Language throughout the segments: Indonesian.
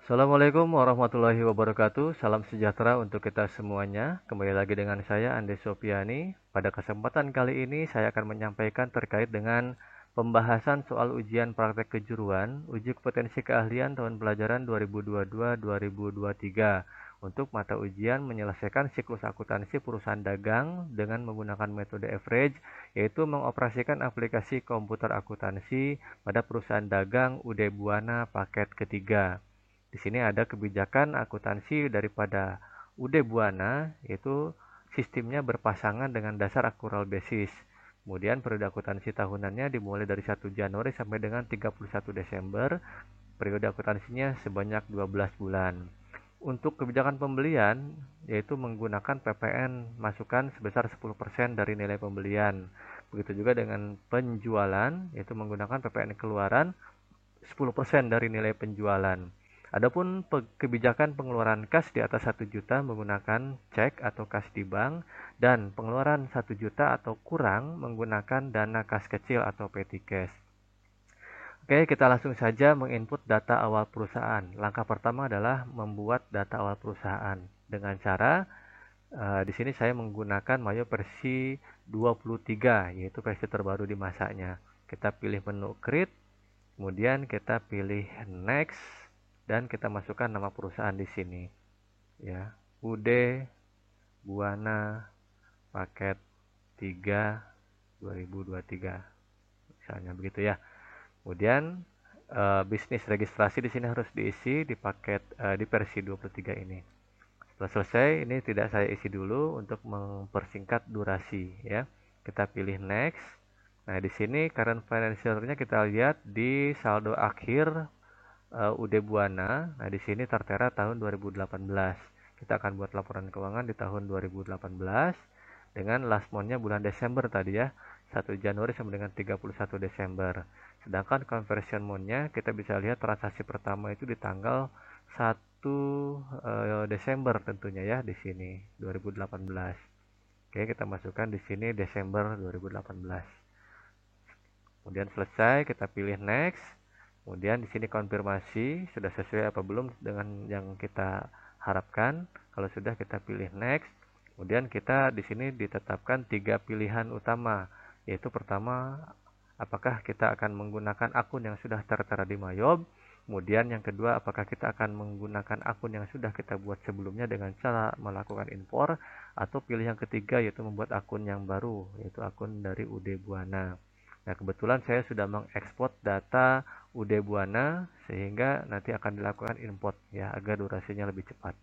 Assalamualaikum warahmatullahi wabarakatuh. Salam sejahtera untuk kita semuanya. Kembali lagi dengan saya Ande Sopiani. Pada kesempatan kali ini saya akan menyampaikan terkait dengan pembahasan soal ujian praktek kejuruan, uji kompetensi keahlian tahun pelajaran 2022-2023 untuk mata ujian menyelesaikan siklus akuntansi perusahaan dagang dengan menggunakan metode average, yaitu mengoperasikan aplikasi komputer akuntansi pada perusahaan dagang UD Buana paket ketiga. Di sini ada kebijakan akuntansi daripada UD Buana, yaitu sistemnya berpasangan dengan dasar akrual basis. Kemudian periode akuntansi tahunannya dimulai dari 1 Januari sampai dengan 31 Desember. Periode akuntansinya sebanyak 12 bulan. Untuk kebijakan pembelian, yaitu menggunakan PPN masukan sebesar 10% dari nilai pembelian. Begitu juga dengan penjualan, yaitu menggunakan PPN keluaran 10% dari nilai penjualan. Adapun kebijakan pengeluaran kas di atas 1 juta menggunakan cek atau kas di bank, dan pengeluaran 1 juta atau kurang menggunakan dana kas kecil atau petty cash. Oke, kita langsung saja menginput data awal perusahaan. Langkah pertama adalah membuat data awal perusahaan dengan cara di sini saya menggunakan Mayo versi 23, yaitu versi terbaru di masanya. Kita pilih menu create, kemudian kita pilih next, dan kita masukkan nama perusahaan di sini, ya, UD Buana paket 3 2023, misalnya begitu ya. Kemudian bisnis registrasi di sini harus diisi di paket di versi 23 ini. Setelah selesai, ini tidak saya isi dulu untuk mempersingkat durasi, ya. Kita pilih next. Nah, di sini current financial-nya kita lihat di saldo akhir UD Buana. Nah, di sini tertera tahun 2018. Kita akan buat laporan keuangan di tahun 2018 dengan last month-nya bulan Desember tadi ya, 1 Januari sampai dengan 31 Desember. Sedangkan conversion month-nya kita bisa lihat transaksi pertama itu di tanggal 1 Desember tentunya ya, di sini 2018. Oke, kita masukkan di sini Desember 2018. Kemudian selesai, kita pilih next. Kemudian di sini konfirmasi sudah sesuai apa belum dengan yang kita harapkan. Kalau sudah, kita pilih next. Kemudian kita di sini ditetapkan 3 pilihan utama, yaitu pertama, apakah kita akan menggunakan akun yang sudah tertera di Mayob. Kemudian yang kedua, apakah kita akan menggunakan akun yang sudah kita buat sebelumnya dengan cara melakukan impor, atau pilih yang ketiga, yaitu membuat akun yang baru, yaitu akun dari UD Buana. Nah, kebetulan saya sudah mengekspor data UD Buana sehingga nanti akan dilakukan import ya, agar durasinya lebih cepat.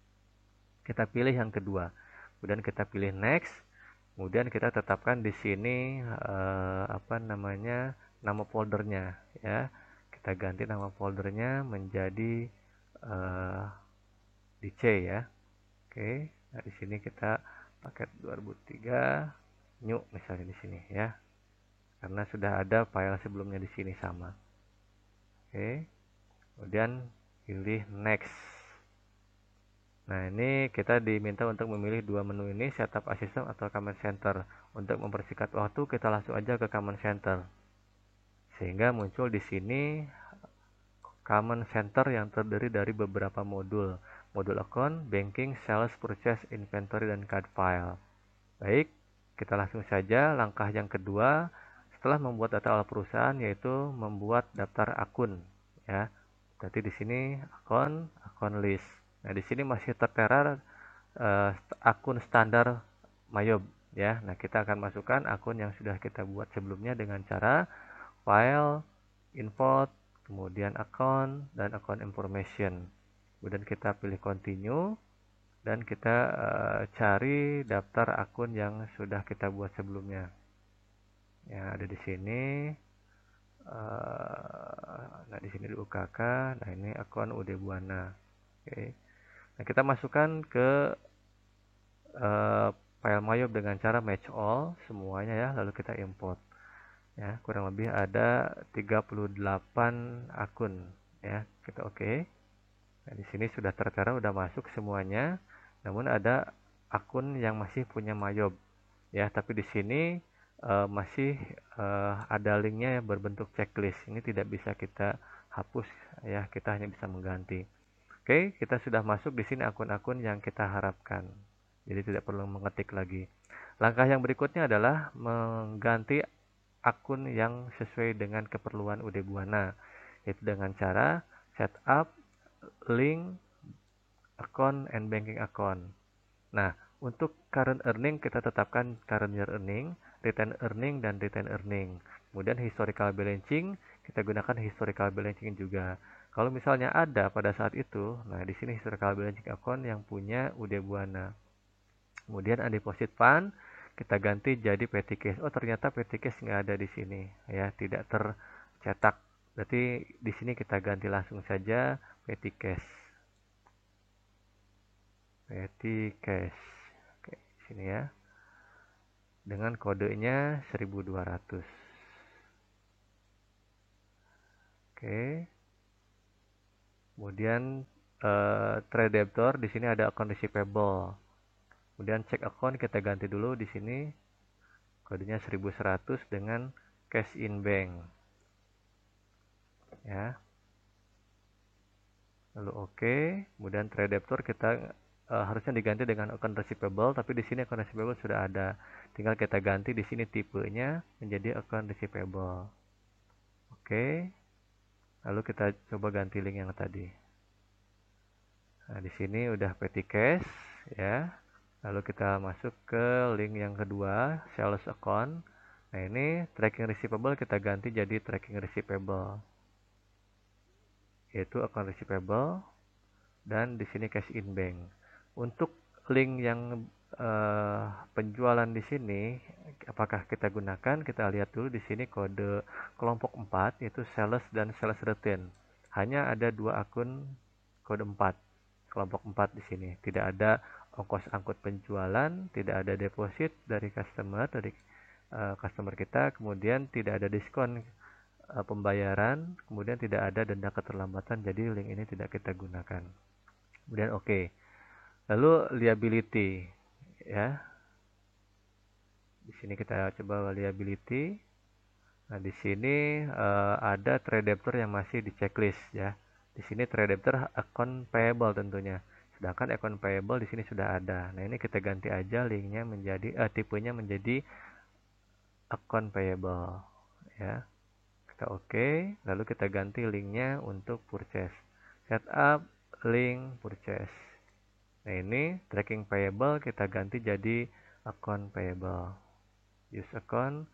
Kita pilih yang kedua. Kemudian kita pilih next. Kemudian kita tetapkan di sini nama foldernya ya. Kita ganti nama foldernya menjadi DC ya. Oke. Nah, di sini kita paket 2003 new misalnya di sini ya, karena sudah ada file sebelumnya di sini sama. Oke, kemudian pilih next. Nah, ini kita diminta untuk memilih dua menu ini, setup assistant atau command center. Untuk mempersingkat waktu, kita langsung aja ke command center, sehingga muncul di sini command center yang terdiri dari beberapa modul account, banking, sales, purchase, inventory, dan card file. Baik, kita langsung saja langkah yang kedua setelah membuat data awal perusahaan, yaitu membuat daftar akun ya. Berarti di sini akun list. Nah, di sini masih tertera akun standar Mayob ya. Nah, kita akan masukkan akun yang sudah kita buat sebelumnya dengan cara file, import, kemudian account, dan account information. Kemudian kita pilih continue, dan kita cari daftar akun yang sudah kita buat sebelumnya. Yang ada di sini. Nah, di sini di UKK. Nah, ini akun UD Buana. Oke. Nah, kita masukkan ke file Mayob dengan cara match all semuanya ya, lalu kita import. Ya, kurang lebih ada 38 akun ya. Kita oke. Nah, di sini sudah tertera, udah masuk semuanya. Namun ada akun yang masih punya Mayob ya, tapi di sini masih ada linknya yang berbentuk checklist. Ini tidak bisa kita hapus ya, kita hanya bisa mengganti. Oke, kita sudah masuk di sini akun-akun yang kita harapkan. Jadi tidak perlu mengetik lagi. Langkah yang berikutnya adalah mengganti akun yang sesuai dengan keperluan UD Buana, yaitu dengan cara setup link account and banking account. Nah, untuk current earning kita tetapkan current year earning, retained earning, dan retained earning. Kemudian historical balancing, kita gunakan historical balancing juga. Kalau misalnya ada pada saat itu, nah di sini historical balancing account yang punya UD Buana. Kemudian undeposit fund kita ganti jadi petty cash. Oh, ternyata petty cash nggak ada di sini ya, tidak tercetak. Berarti di sini kita ganti langsung saja petty cash. Petty cash. Oke, sini ya. Dengan kodenya 1200. Oke. Kemudian trade debtor di sini ada account receivable. Kemudian check account kita ganti dulu di sini kodenya 1100 dengan cash in bank. Ya. Lalu oke. Kemudian trade debtor kita harusnya diganti dengan account receivable, tapi di sini account receivable sudah ada. Tinggal kita ganti di sini tipenya menjadi account receivable. Oke. Lalu kita coba ganti link yang tadi. Nah, di sini udah petty cash ya. Lalu kita masuk ke link yang kedua, sales account. Nah, ini tracking receivable kita ganti jadi tracking receivable. Yaitu account receivable dan di sini cash in bank. Untuk link yang penjualan di sini apakah kita gunakan? Kita lihat dulu di sini kode kelompok 4 yaitu sales dan sales retain. Hanya ada dua akun kode 4. Kelompok 4 di sini. Tidak ada ongkos angkut penjualan, tidak ada deposit dari customer kita, kemudian tidak ada diskon pembayaran, kemudian tidak ada denda keterlambatan, jadi link ini tidak kita gunakan. Kemudian oke. Lalu liability ya. Di sini kita coba liability. Nah, di sini ada trade debtor yang masih di checklist ya. Di sini trade debtor account payable tentunya. Sedangkan account payable di sini sudah ada. Nah, ini kita ganti aja linknya menjadi tipenya menjadi account payable ya. Kita oke, lalu kita ganti linknya untuk purchase. Setup link purchase. Nah, ini tracking payable kita ganti jadi account payable. Use account.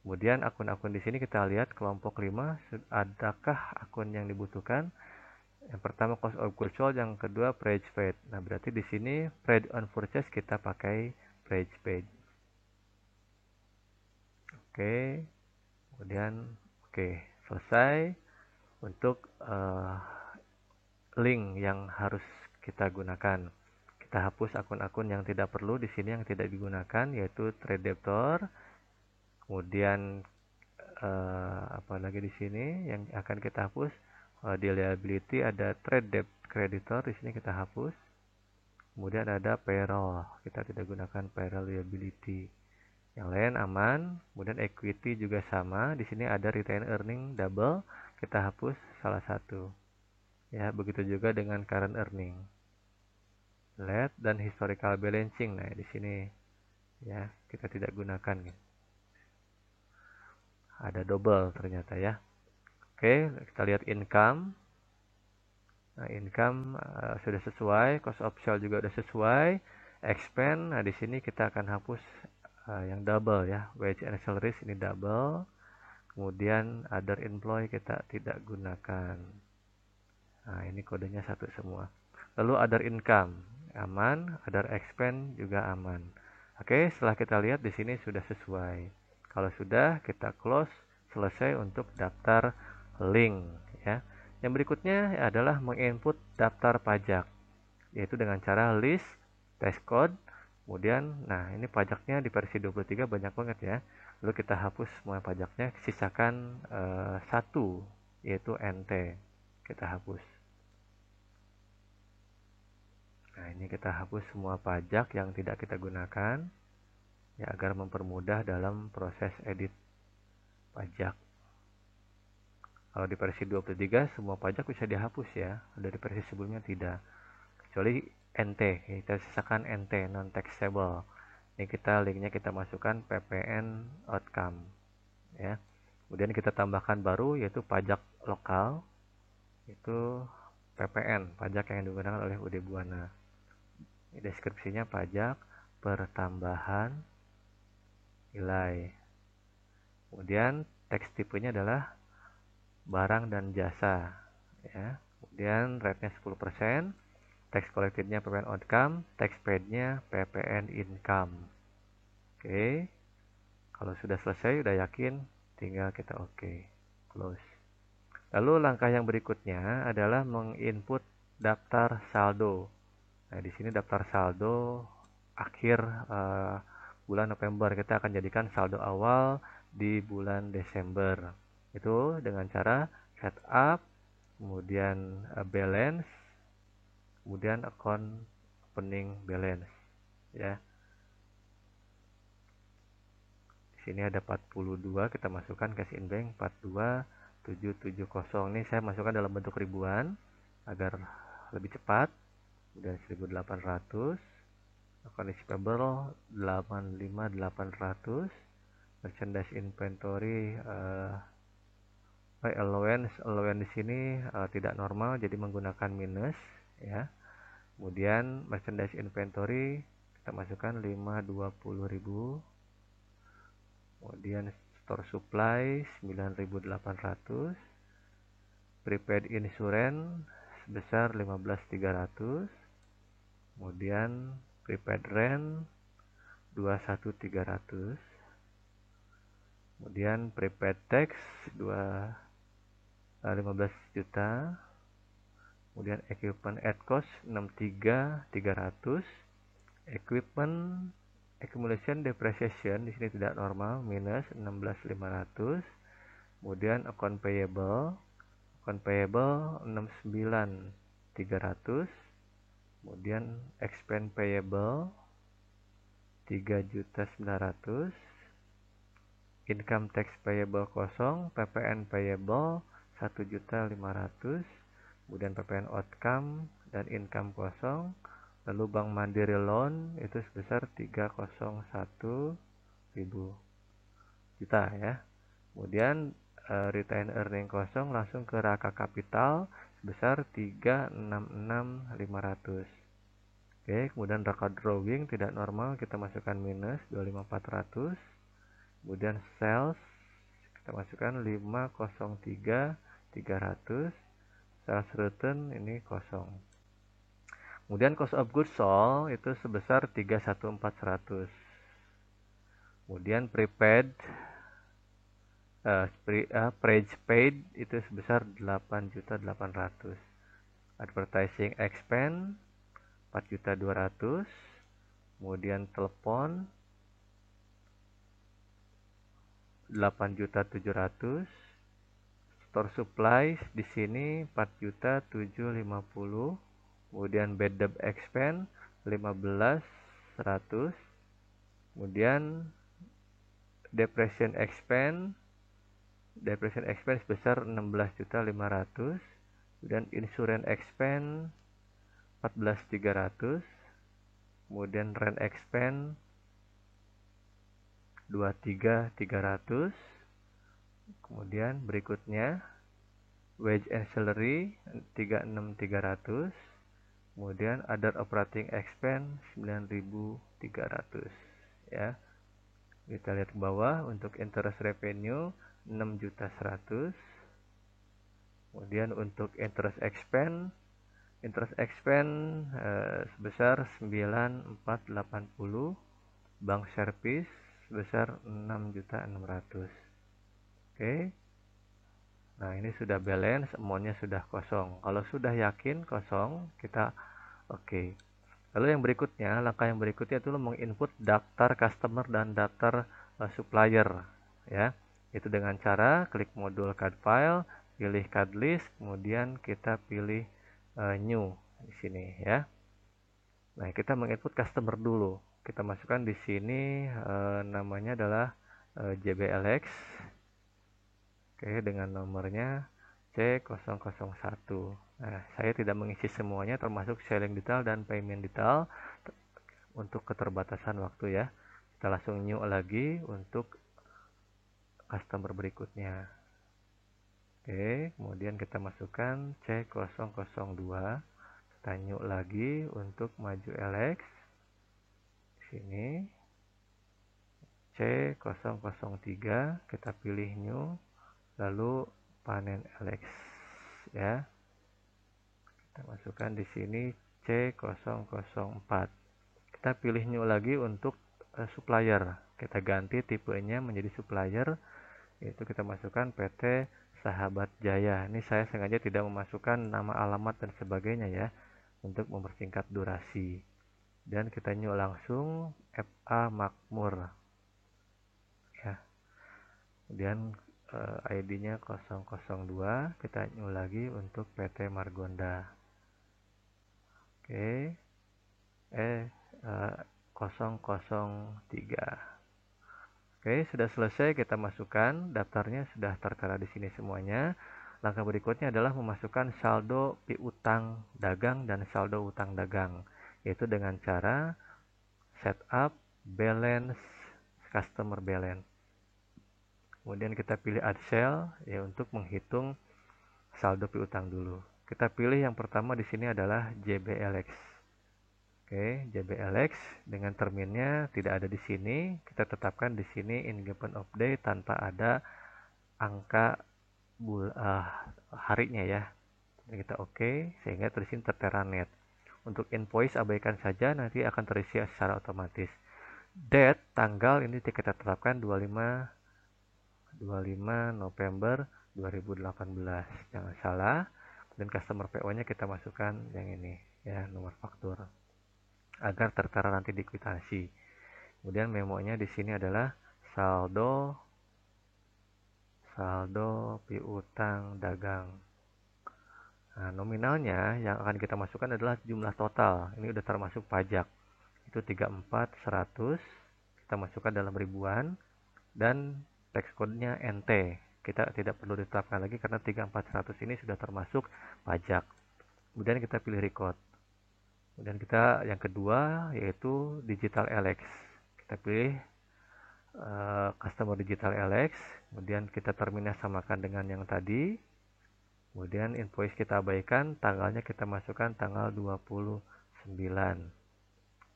Kemudian akun-akun di sini kita lihat kelompok 5, adakah akun yang dibutuhkan? Yang pertama cost of goods sold, yang kedua price paid. Nah, berarti di sini paid on purchase kita pakai price paid. Oke. Kemudian oke, selesai untuk link yang harus kita gunakan. Kita hapus akun-akun yang tidak perlu di sini, yang tidak digunakan, yaitu trade debtor. Kemudian apa lagi di sini yang akan kita hapus? Di liability ada trade debt creditor, di sini kita hapus. Kemudian ada payroll, kita tidak gunakan payroll liability. Yang lain aman. Kemudian equity juga sama. Di sini ada retain earning double, kita hapus salah satu. Ya, begitu juga dengan current earning. Let dan historical balancing. Nah, di sini ya, kita tidak gunakan. Ada double ternyata ya. Oke, kita lihat income. Nah, income sudah sesuai, cost of sale juga sudah sesuai. Expense, nah di sini kita akan hapus yang double ya, wage and salaries ini double. Kemudian other employee kita tidak gunakan. Nah, ini kodenya satu semua. Lalu other income aman, other expense juga aman. Oke, setelah kita lihat di sini sudah sesuai. Kalau sudah, kita close, selesai untuk daftar link ya. Yang berikutnya adalah menginput daftar pajak, yaitu dengan cara list test code. Kemudian, nah ini pajaknya di versi 23 banyak banget ya. Lalu kita hapus semua pajaknya, sisakan satu, yaitu NT. Kita hapus. Nah, ini kita hapus semua pajak yang tidak kita gunakan ya, agar mempermudah dalam proses edit pajak. Kalau di versi 23 semua pajak bisa dihapus ya, dari versi sebelumnya tidak. Kecuali NT, kita sisakan NT, non taxable. Ini linknya kita masukkan PPN outcome ya. Kemudian kita tambahkan baru yaitu pajak lokal, itu PPN, pajak yang digunakan oleh UD Buana. Deskripsinya pajak pertambahan nilai. Kemudian teks tipenya adalah barang dan jasa ya. Kemudian rate-nya 10%, tax collected-nya PPN outcome, tax paid-nya PPN income. Oke. Kalau sudah selesai, udah yakin, tinggal kita oke, close. Lalu langkah yang berikutnya adalah menginput daftar saldo. Nah, di sini daftar saldo akhir bulan November, kita akan jadikan saldo awal di bulan Desember. Itu dengan cara setup, kemudian balance, kemudian account opening balance ya. Di sini ada 42, kita masukkan cash in bank 42770. Ini saya masukkan dalam bentuk ribuan agar lebih cepat. Kemudian 1800, account receivable 85800, merchandise inventory allowance di sini tidak normal, jadi menggunakan minus ya. Kemudian merchandise inventory kita masukkan 520.000. Kemudian store supply 9.800, prepaid insurance sebesar 15.300, kemudian prepaid rent 21.300, kemudian prepaid tax 15 juta, kemudian equipment at cost 63.300, equipment accumulation depreciation di sini tidak normal, minus 16.500. Kemudian account payable 69.300. Kemudian expense payable 3.900. Income tax payable kosong, PPN payable 1.500. Kemudian PPN outcome dan income kosong. Lalu Bank Mandiri loan itu sebesar 301.000 juta ya. Kemudian retained earning kosong langsung ke Raka Kapital sebesar 366.500. Oke, kemudian Raka drawing tidak normal, kita masukkan minus 25.400. Kemudian sales kita masukkan 503.300. Sales return ini kosong. Kemudian cost of goods sold itu sebesar 314.100. Kemudian prepaid paid itu sebesar 8.800. Advertising expense 4.200. Kemudian telepon 8.700. Store supplies di sini 4.750. Kemudian bad debt expense 15.100. Kemudian depreciation expense besar 16.500. Kemudian insurance expense 14.300. Kemudian rent expense 23.300. Kemudian berikutnya wage and salary 36.300. Kemudian other operating expense 9.300 ya. Kita lihat ke bawah untuk interest revenue 6.100. Kemudian untuk interest expense sebesar 9.480. Bank service sebesar 6.600. Oke. Nah, ini sudah balance, amount-nya sudah kosong. Kalau sudah yakin kosong, kita oke. Lalu yang berikutnya, langkah yang berikutnya itu menginput daftar customer dan daftar supplier ya. Itu dengan cara klik modul card file, pilih card list, kemudian kita pilih new di sini ya. Nah, kita menginput customer dulu. Kita masukkan di sini namanya adalah JBLX. Oke, dengan nomornya C001. Nah, saya tidak mengisi semuanya termasuk selling detail dan payment detail untuk keterbatasan waktu ya. Kita langsung new lagi untuk customer berikutnya. Oke, kemudian kita masukkan C002. Kita new lagi untuk maju LX. Di sini C003, kita pilih new, lalu panen LX ya. Kita masukkan di sini C004. Kita pilih new lagi untuk supplier. Kita ganti tipenya menjadi supplier, yaitu kita masukkan PT Sahabat Jaya. Ini saya sengaja tidak memasukkan nama alamat dan sebagainya ya, untuk mempersingkat durasi. Dan kita new langsung FA Makmur ya. Kemudian ID-nya 002, kita new lagi untuk PT Margonda. Oke. 003. Oke, sudah selesai. Kita masukkan daftarnya, sudah tertera di sini semuanya. Langkah berikutnya adalah memasukkan saldo piutang dagang dan saldo utang dagang, yaitu dengan cara setup balance customer balance. Kemudian kita pilih add cell ya untuk menghitung saldo piutang dulu. Kita pilih yang pertama di sini adalah JBLX. Oke, JBLX dengan terminnya tidak ada di sini. Kita tetapkan di sini in given of day tanpa ada angka harinya ya. Dan kita oke, sehingga di sini tertera net. Untuk invoice abaikan saja, nanti akan terisi secara otomatis. Date tanggal ini kita tetapkan 25 November 2018. Jangan salah. Dan customer PO-nya kita masukkan yang ini ya, nomor faktur, agar tertera nanti di kwitansi. Kemudian memonya di sini adalah saldo piutang dagang. Nah, nominalnya yang akan kita masukkan adalah jumlah total. Ini udah termasuk pajak. Itu 34.100. Kita masukkan dalam ribuan dan tax code-nya NT. Kita tidak perlu ditetapkan lagi karena 34.100 ini sudah termasuk pajak. Kemudian kita pilih record. Kemudian kita yang kedua yaitu digital LX. Kita pilih customer digital LX. Kemudian kita terminnya samakan dengan yang tadi. Kemudian invoice kita abaikan, tanggalnya kita masukkan tanggal 29.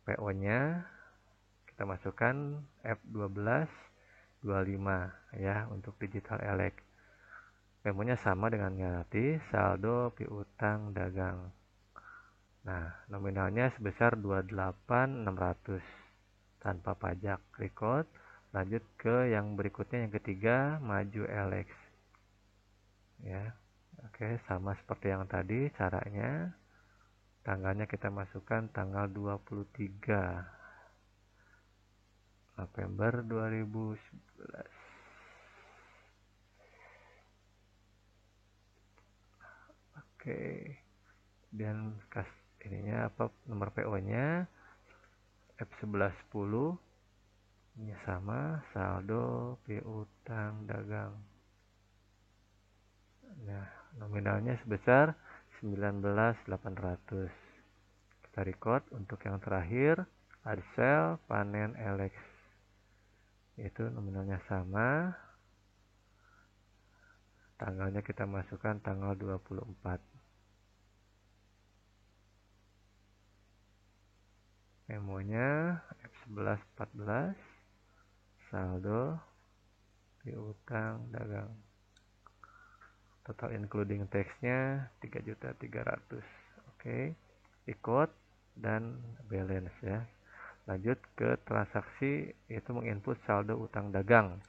PO-nya kita masukkan F12 25 ya untuk digital LX. Memonya sama dengan nanti saldo piutang dagang. Nah, nominalnya sebesar 28.600 tanpa pajak. Record. Lanjut ke yang berikutnya, yang ketiga, maju LX. Ya. Oke, sama seperti yang tadi caranya. Tanggalnya kita masukkan tanggal 23 November 2011. Oke. Dan ininya apa, nomor PO-nya F1110. Ini sama saldo piutang dagang. Nah, nominalnya sebesar 19.800. Kita record untuk yang terakhir, add cell panen LX. Itu nominalnya sama. Tanggalnya kita masukkan tanggal 24. Memonya F1114. Saldo piutang dagang. Total including tax-nya 3.300.000. Oke. Record dan balance ya. Lanjut ke transaksi, yaitu menginput saldo utang dagang.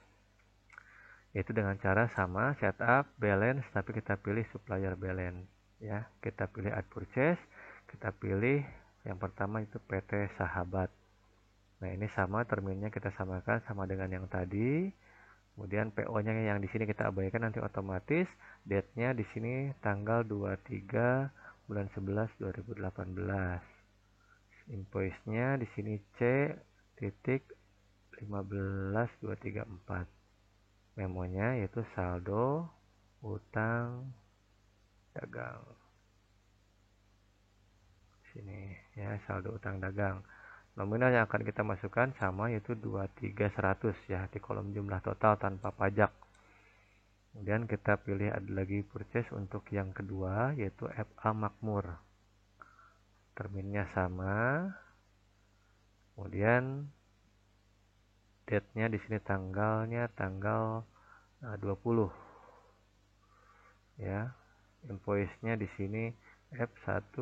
Yaitu dengan cara sama, setup balance, tapi kita pilih supplier balance ya. Kita pilih add purchase, kita pilih yang pertama itu PT Sahabat. Nah, ini sama terminnya kita samakan sama dengan yang tadi. Kemudian PO-nya yang di sini kita abaikan, nanti otomatis. Date-nya di sini tanggal 23 bulan 11 2018. Invoice-nya di sini C.15234. Memonya yaitu saldo utang dagang. Sini ya, saldo utang dagang. Nominal yang akan kita masukkan sama, yaitu 23.100 ya, di kolom jumlah total tanpa pajak. Kemudian kita pilih ada lagi purchase untuk yang kedua, yaitu FA Makmur. Terminnya sama. Kemudian date-nya di sini tanggalnya tanggal 20 ya. Invoice-nya di sini F1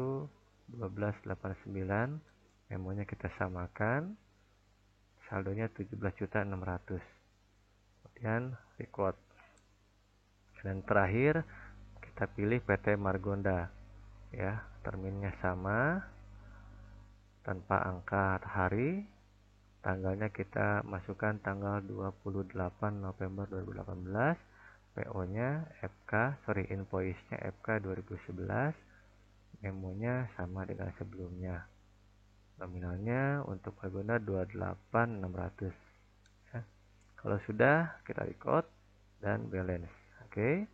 1289. Memonya kita samakan. Saldonya 17.600. Kemudian record. Dan terakhir kita pilih PT Margonda ya, terminnya sama tanpa angka hari. Tanggalnya kita masukkan tanggal 28 November 2018. PO-nya invoice-nya FK 2011. Memonya sama dengan sebelumnya. Nominalnya untuk Margonda 28.600 ya. Kalau sudah, kita record dan balance. Oke,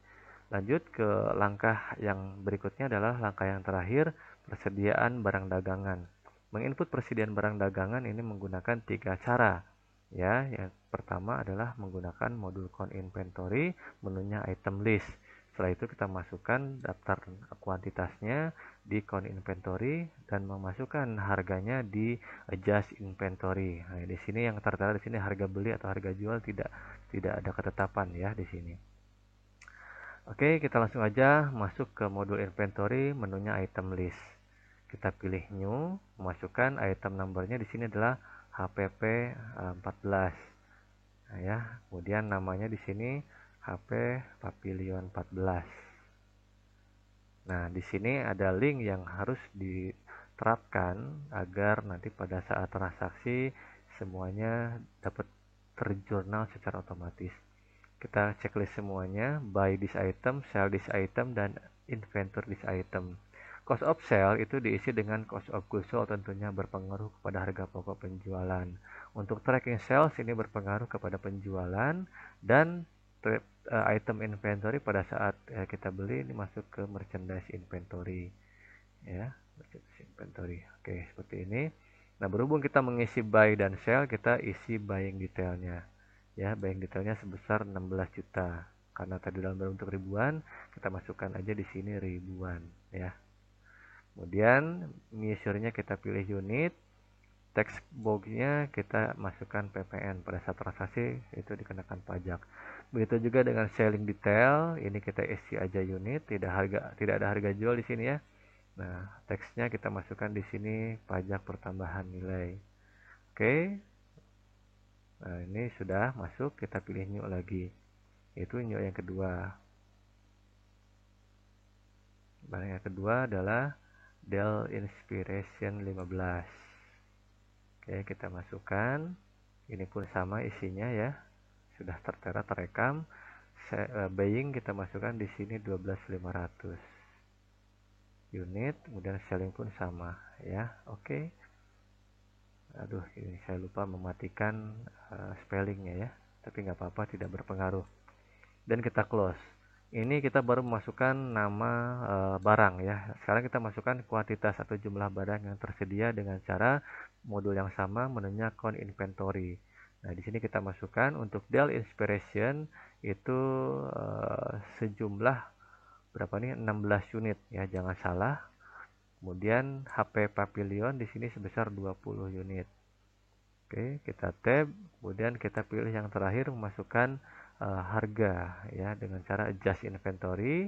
lanjut ke langkah yang berikutnya adalah langkah yang terakhir, persediaan barang dagangan. Menginput persediaan barang dagangan ini menggunakan 3 cara. Ya, yang pertama adalah menggunakan modul count inventory, menunya item list. Setelah itu kita masukkan daftar kuantitasnya di count inventory dan memasukkan harganya di adjust inventory. Nah, di sini yang tertera di sini harga beli atau harga jual tidak ada ketetapan ya di sini. Oke, kita langsung aja masuk ke modul inventory, menunya item list. Kita pilih new, memasukkan item numbernya di sini adalah HPP 14. Nah, ya, kemudian namanya di sini HP Pavilion 14. Nah, di sini ada link yang harus diterapkan agar nanti pada saat transaksi semuanya dapat terjurnal secara otomatis. Kita checklist semuanya, buy this item, sell this item, dan inventory this item. Cost of sale itu diisi dengan cost of goods sold, tentunya berpengaruh kepada harga pokok penjualan. Untuk tracking sales ini berpengaruh kepada penjualan, dan item inventory pada saat kita beli ini masuk ke merchandise inventory ya, merchandise inventory. Oke, seperti ini. Nah, berhubung kita mengisi buy dan sell, kita isi buying detailnya ya. Buying detailnya sebesar 16 juta. Karena tadi dalam bentuk ribuan, kita masukkan aja di sini ribuan ya. Kemudian measure-nya kita pilih unit, text box-nya kita masukkan PPN. Pada saat transaksi itu dikenakan pajak. Begitu juga dengan selling detail, ini kita isi aja unit, tidak ada harga jual di sini ya. Nah, teksnya kita masukkan di sini pajak pertambahan nilai. Oke. Nah, ini sudah masuk, kita pilih new lagi. Itu new yang kedua. Barang yang kedua adalah Dell Inspiration 15. Oke, kita masukkan. Ini pun sama isinya ya. Sudah tertera, terekam. Buying kita masukkan di sini 12.500. Unit, kemudian selling pun sama ya. Oke. Aduh, ini saya lupa mematikan spellingnya ya. Tapi nggak apa-apa, tidak berpengaruh. Dan kita close. Ini kita baru memasukkan nama barang ya. Sekarang kita masukkan kuantitas atau jumlah barang yang tersedia dengan cara modul yang sama, menunya count inventory. Nah, di sini kita masukkan untuk Dell Inspiration itu sejumlah berapa nih? 16 unit ya, jangan salah. Kemudian HP Pavilion di sini sebesar 20 unit. Oke, kita tab, kemudian kita pilih yang terakhir, memasukkan harga ya dengan cara adjust inventory.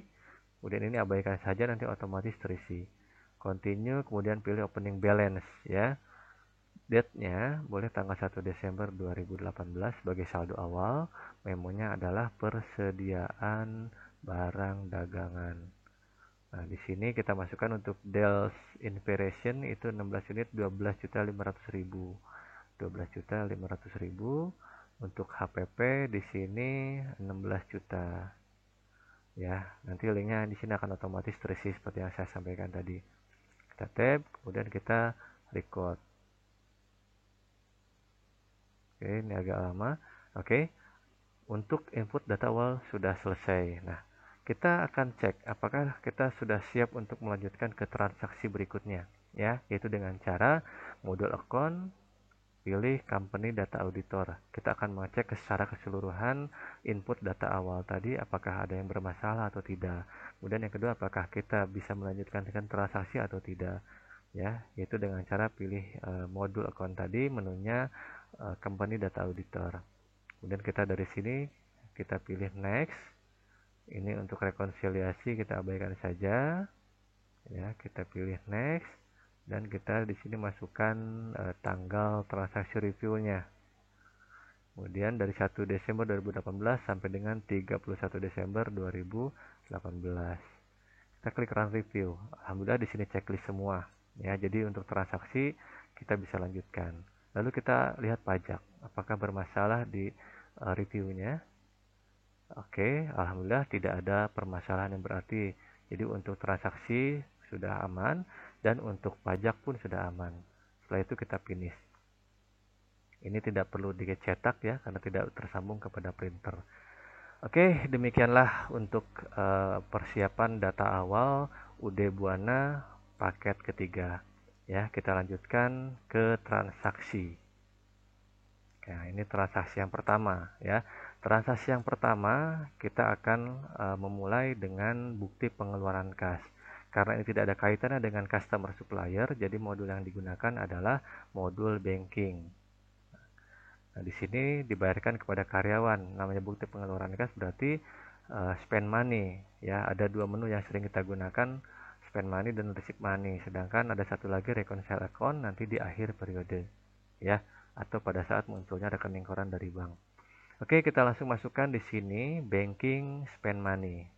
Kemudian ini abaikan saja, nanti otomatis terisi. Continue, kemudian pilih opening balance ya. Date-nya boleh tanggal 1 Desember 2018 sebagai saldo awal. Memonya adalah persediaan barang dagangan. Nah, di sini kita masukkan untuk Dell Inspiration itu 16 unit 12.500.000. 12.500.000. Untuk HPP di sini 16 juta. Ya, nanti linknya di sini akan otomatis terisi seperti yang saya sampaikan tadi. Kita tab, kemudian kita record. Oke, ini agak lama. Oke. Untuk input data awal sudah selesai. Nah, kita akan cek apakah kita sudah siap untuk melanjutkan ke transaksi berikutnya, ya, yaitu dengan cara modul account, pilih company data auditor. Kita akan mengecek secara keseluruhan input data awal tadi apakah ada yang bermasalah atau tidak. Kemudian yang kedua, apakah kita bisa melanjutkan dengan transaksi atau tidak, ya, yaitu dengan cara pilih modul account tadi, menunya company data auditor. Kemudian kita dari sini kita pilih next. Ini untuk rekonsiliasi kita abaikan saja, ya, kita pilih next, dan kita di sini masukkan tanggal transaksi reviewnya. Kemudian dari 1 Desember 2018 sampai dengan 31 Desember 2018. Kita klik run review. Alhamdulillah di sini checklist semua, ya. Jadi untuk transaksi kita bisa lanjutkan. Lalu kita lihat pajak, apakah bermasalah di reviewnya. Oke, alhamdulillah tidak ada permasalahan yang berarti. Jadi untuk transaksi sudah aman dan untuk pajak pun sudah aman. Setelah itu kita finish. Ini tidak perlu dicetak ya karena tidak tersambung kepada printer. Oke, demikianlah untuk persiapan data awal UD Buana paket ketiga. Ya, kita lanjutkan ke transaksi. Nah, ini transaksi yang pertama ya. Transaksi yang pertama kita akan memulai dengan bukti pengeluaran kas. Karena ini tidak ada kaitannya dengan customer supplier, jadi modul yang digunakan adalah modul banking. Nah, di sini dibayarkan kepada karyawan. Namanya bukti pengeluaran kas berarti spend money ya. Ada dua menu yang sering kita gunakan, spend money dan receive money. Sedangkan ada satu lagi reconcile account nanti di akhir periode ya, atau pada saat munculnya rekening koran dari bank. Oke, kita langsung masukkan di sini banking spend money.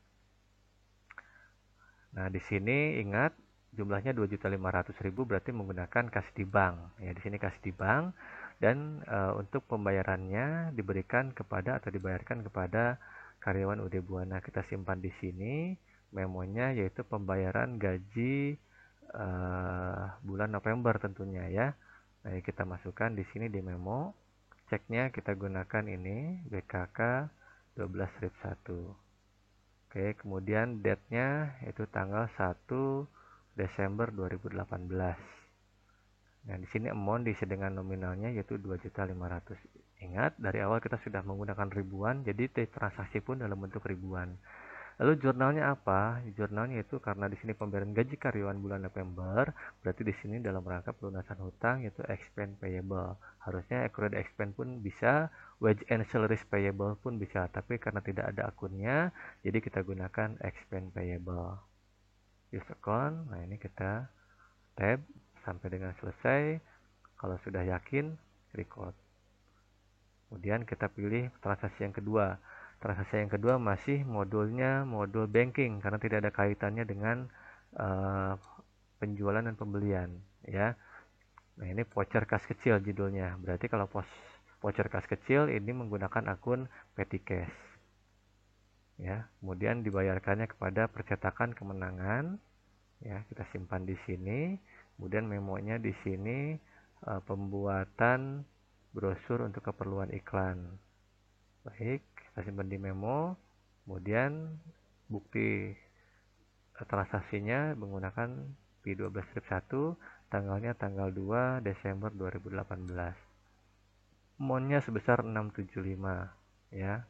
Nah, di sini ingat jumlahnya 2.500.000 berarti menggunakan kas di bank. Ya, di sini kas di bank dan untuk pembayarannya diberikan kepada atau dibayarkan kepada karyawan UD Buana. Kita simpan di sini memonya, yaitu pembayaran gaji bulan November tentunya ya. Nah, kita masukkan di sini di memo. Ceknya kita gunakan ini BKK 12/1. Oke, kemudian date-nya itu tanggal 1 Desember 2018. Nah, di sini amount diisi dengan nominalnya yaitu 2.500.000. Ingat, dari awal kita sudah menggunakan ribuan, jadi transaksi pun dalam bentuk ribuan. Lalu jurnalnya apa? Jurnalnya itu karena di sini pembayaran gaji karyawan bulan November, berarti di sini dalam rangka pelunasan hutang yaitu expense payable. Harusnya accrued expense pun bisa, wage and salaries payable pun bisa, tapi karena tidak ada akunnya, jadi kita gunakan expense payable. Use account, nah ini kita tab sampai dengan selesai. Kalau sudah yakin, record. Kemudian kita pilih transaksi yang kedua. Transaksi yang kedua masih modulnya modul banking karena tidak ada kaitannya dengan penjualan dan pembelian ya. Nah, ini voucher kas kecil judulnya. Berarti kalau voucher kas kecil ini menggunakan akun petty cash. Ya, kemudian dibayarkannya kepada percetakan kemenangan. Ya, kita simpan di sini. Kemudian memonya di sini pembuatan brosur untuk keperluan iklan. Baik, kita simpan di memo. Kemudian bukti transaksinya menggunakan P12/1, tanggalnya tanggal 2 Desember 2018. Amount-nya sebesar 675 ya.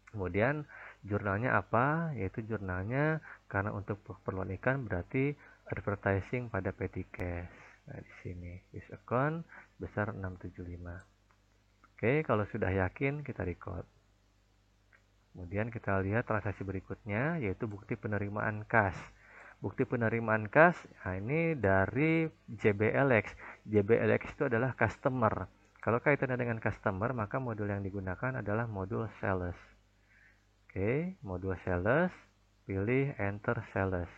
Kemudian jurnalnya apa? Yaitu jurnalnya karena untuk keperluan iklan berarti advertising pada petty cash. Nah, di sini use account besar 675. Oke, kalau sudah yakin kita record. Kemudian kita lihat transaksi berikutnya yaitu bukti penerimaan kas. Bukti penerimaan kas, nah ini dari JBLX. JBLX itu adalah customer. Kalau kaitannya dengan customer, maka modul yang digunakan adalah modul sales. Oke, modul sales, pilih enter sales.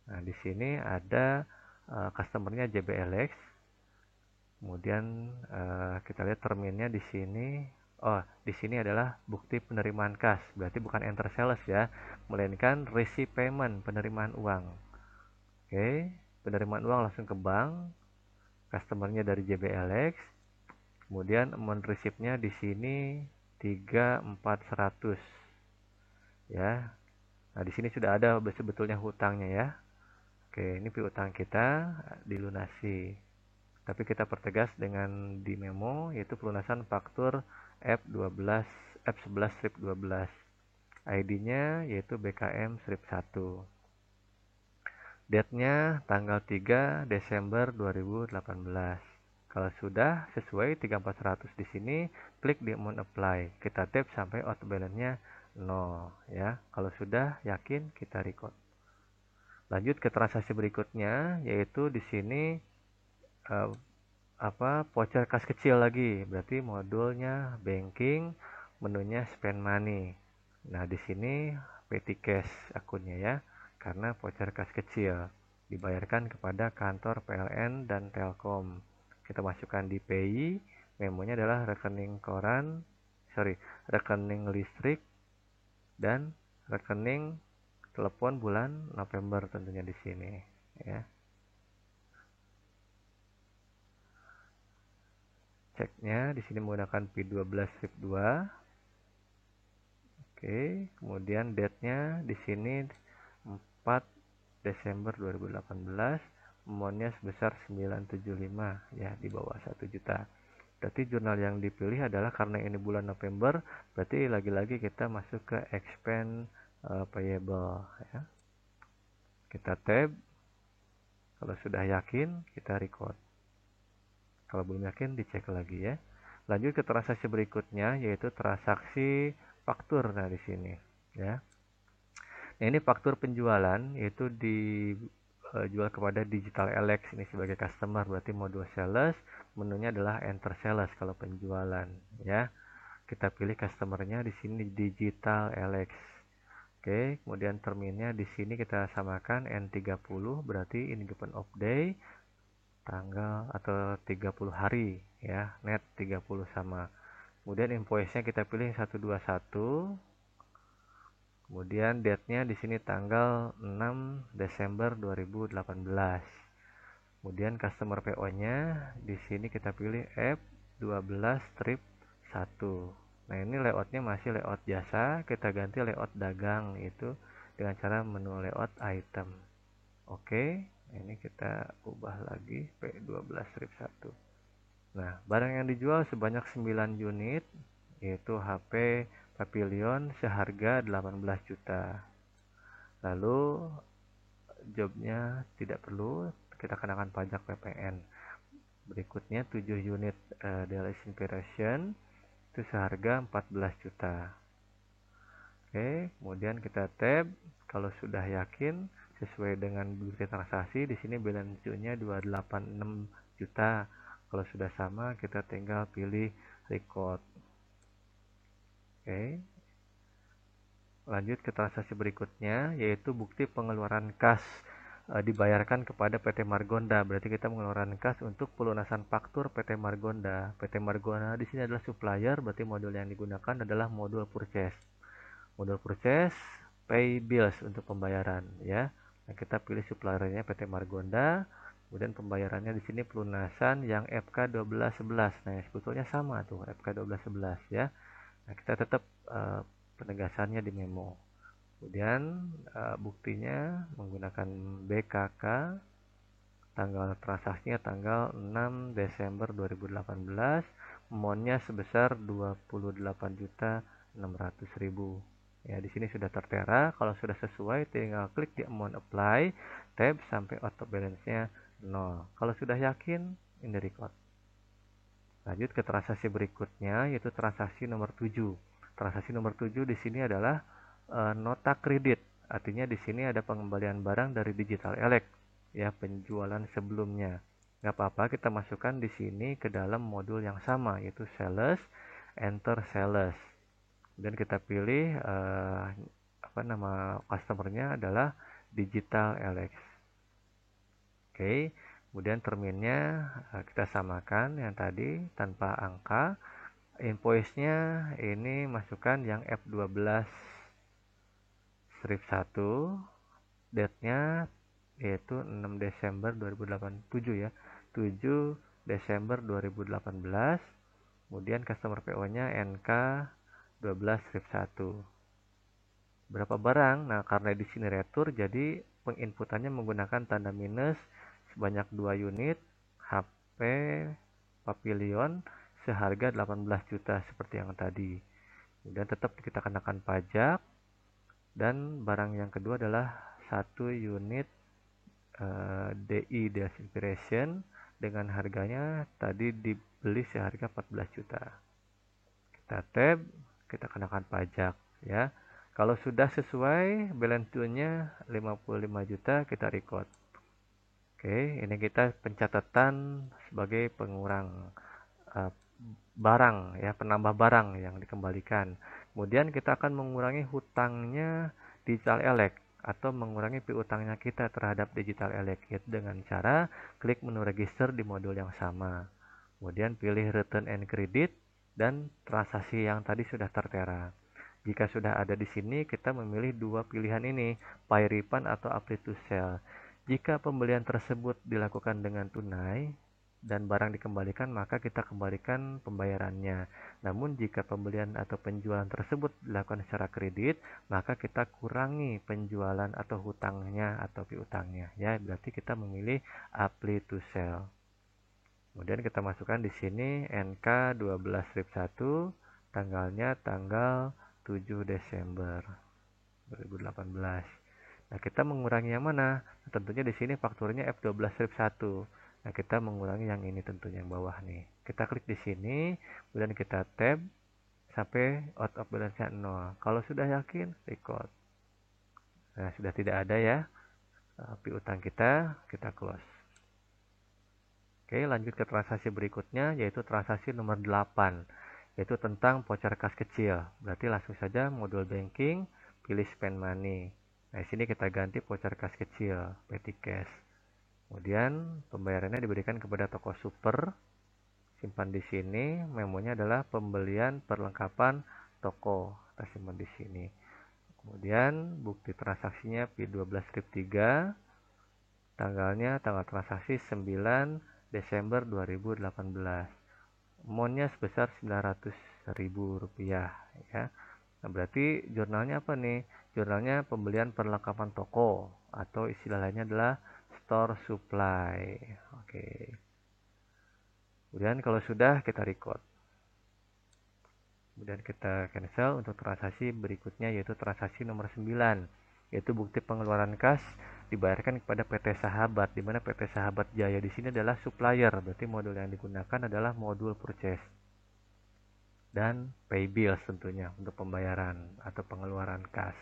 Nah, di sini ada customernya JBLX. Kemudian kita lihat terminnya di sini. Oh, di sini adalah bukti penerimaan kas. Berarti bukan enter sales ya, melainkan receive payment, penerimaan uang. Oke, penerimaan uang langsung ke bank. Customernya dari JBLX. Kemudian amount receive-nya di sini 3400. Ya. Nah, di sini sudah ada sebetulnya hutangnya ya. Oke, ini piutang kita dilunasi. Tapi kita pertegas dengan di memo, yaitu pelunasan faktur F12 F11 strip 12. ID-nya yaitu BKM strip 1. Date-nya tanggal 3 Desember 2018. Kalau sudah sesuai 3400 di sini, klik di amount apply. Kita tap sampai auto balance-nya 0 ya. Kalau sudah yakin, kita record. Lanjut ke transaksi berikutnya, yaitu di sini voucher kas kecil lagi. Berarti modulnya banking, menunya spend money. Nah, di sini petty cash akunnya ya, karena voucher kas kecil dibayarkan kepada kantor PLN dan Telkom. Kita masukkan di PI, memonya adalah rekening listrik dan rekening telepon bulan November tentunya di sini ya. Ceknya di sini menggunakan P12 strip 2. Oke, kemudian date-nya di sini 4 Desember 2018, amount-nya sebesar 975 ya, di bawah 1 juta. Berarti jurnal yang dipilih adalah karena ini bulan November, berarti lagi-lagi kita masuk ke expense payable ya. Kita tab. Kalau sudah yakin, kita record. Kalau belum yakin, dicek lagi ya. Lanjut ke transaksi berikutnya, yaitu transaksi faktur. Nah, di sini ya. Nah, ini faktur penjualan, yaitu dijual kepada Digital Alex ini sebagai customer, berarti modul sales, menunya adalah enter sales kalau penjualan ya. Kita pilih customernya di sini Digital Alex. Oke, kemudian terminnya di sini kita samakan N30, berarti in given of day, tanggal atau 30 hari ya, net 30 sama. Kemudian invoice-nya kita pilih 121. Kemudian date-nya di sini tanggal 6 Desember 2018. Kemudian customer PO-nya di sini kita pilih F12 strip 1. Nah, ini layoutnya masih layout jasa, kita ganti layout dagang itu dengan cara menu layout item. Oke, ini kita ubah lagi P12 strip 1. Nah, barang yang dijual sebanyak 9 unit, yaitu HP Pavilion seharga 18 juta. Lalu jobnya tidak perlu, kita kenakan pajak PPN. Berikutnya 7 unit Daily Inspiration itu seharga 14 juta. Oke, kemudian kita tab. Kalau sudah yakin sesuai dengan bukti transaksi, di sini balance due-nya 286 juta. Kalau sudah sama, kita tinggal pilih record. Oke. Lanjut ke transaksi berikutnya, yaitu bukti pengeluaran kas dibayarkan kepada PT Margonda. Berarti kita mengeluarkan kas untuk pelunasan faktur PT Margonda. PT Margonda di sini adalah supplier, berarti modul yang digunakan adalah modul purchase. Modul purchase, pay bills untuk pembayaran ya. Nah, kita pilih suppliernya PT Margonda. Kemudian pembayarannya di sini pelunasan yang FK1211. Nah, sebetulnya sama tuh FK1211 ya. Nah, kita tetap penegasannya di memo. Kemudian buktinya menggunakan BKK, tanggal transaksinya tanggal 6 Desember 2018, amount-nya sebesar 28.600.000. Ya, di sini sudah tertera. Kalau sudah sesuai, tinggal klik di amount apply, tab sampai auto balance-nya 0. Kalau sudah yakin, ini record. Lanjut ke transaksi berikutnya, yaitu transaksi nomor 7. Transaksi nomor 7 di sini adalah nota kredit. Artinya di sini ada pengembalian barang dari Digital Alex ya, penjualan sebelumnya. Nggak apa-apa, kita masukkan di sini ke dalam modul yang sama, yaitu sales, enter sales. Dan kita pilih nama customernya adalah Digital Alex. Oke, kemudian terminnya kita samakan yang tadi tanpa angka. Invoice-nya ini masukkan yang F12 strip 1, date-nya yaitu 6 Desember 2087 ya, 7 Desember 2018. Kemudian customer PO-nya NK 12 strip 1. berapa barang. Nah, karena di sini retur, jadi penginputannya menggunakan tanda minus sebanyak 2 unit HP Pavilion seharga 18 juta seperti yang tadi. Kemudian tetap kita kenakan pajak, dan barang yang kedua adalah 1 unit DI Inspiration dengan harganya tadi dibeli seharga 14 juta. Kita tab, kita kenakan pajak ya. Kalau sudah sesuai balance due-nya 55 juta, kita record. Oke, ini kita pencatatan sebagai pengurang uh, barang ya, penambah barang yang dikembalikan. Kemudian kita akan mengurangi hutangnya digital elect atau mengurangi piutangnya kita terhadap digital elect dengan cara klik menu register di modul yang sama. Kemudian pilih return and credit dan transaksi yang tadi sudah tertera. Jika sudah ada di sini, kita memilih dua pilihan ini, pay refund atau apply to sell. Jika pembelian tersebut dilakukan dengan tunai dan barang dikembalikan, maka kita kembalikan pembayarannya. Namun jika pembelian atau penjualan tersebut dilakukan secara kredit, maka kita kurangi penjualan atau hutangnya atau piutangnya ya. Berarti kita memilih apply to sell. Kemudian kita masukkan di sini NK 12/1, tanggalnya tanggal 7 Desember 2018. Nah, kita mengurangi yang mana? Nah, tentunya di sini fakturnya F12/1. Nah, kita mengurangi yang ini tentunya yang bawah nih. Kita klik di sini, kemudian kita tab sampai out of balance-nya 0. Kalau sudah yakin, record. Nah, sudah tidak ada ya piutang kita close. Oke, lanjut ke transaksi berikutnya, yaitu transaksi nomor 8, yaitu tentang voucher kas kecil. Berarti langsung saja modul banking, pilih spend money. Nah, di sini kita ganti voucher kas kecil, petty cash. Kemudian pembayarannya diberikan kepada toko super. Simpan di sini, memonya adalah pembelian perlengkapan toko. Kita simpan di sini. Kemudian bukti transaksinya P12/3, tanggalnya tanggal transaksi 9 Desember 2018. Amount-nya sebesar Rp900.000 ya. Nah, berarti jurnalnya apa nih? Jurnalnya pembelian perlengkapan toko atau istilah lainnya adalah store supply. Oke. Kemudian kalau sudah kita record. Kemudian kita cancel untuk transaksi berikutnya, yaitu transaksi nomor 9, yaitu bukti pengeluaran kas dibayarkan kepada PT Sahabat, di mana PT Sahabat Jaya di sini adalah supplier. Berarti modul yang digunakan adalah modul purchase dan pay bills tentunya untuk pembayaran atau pengeluaran kas.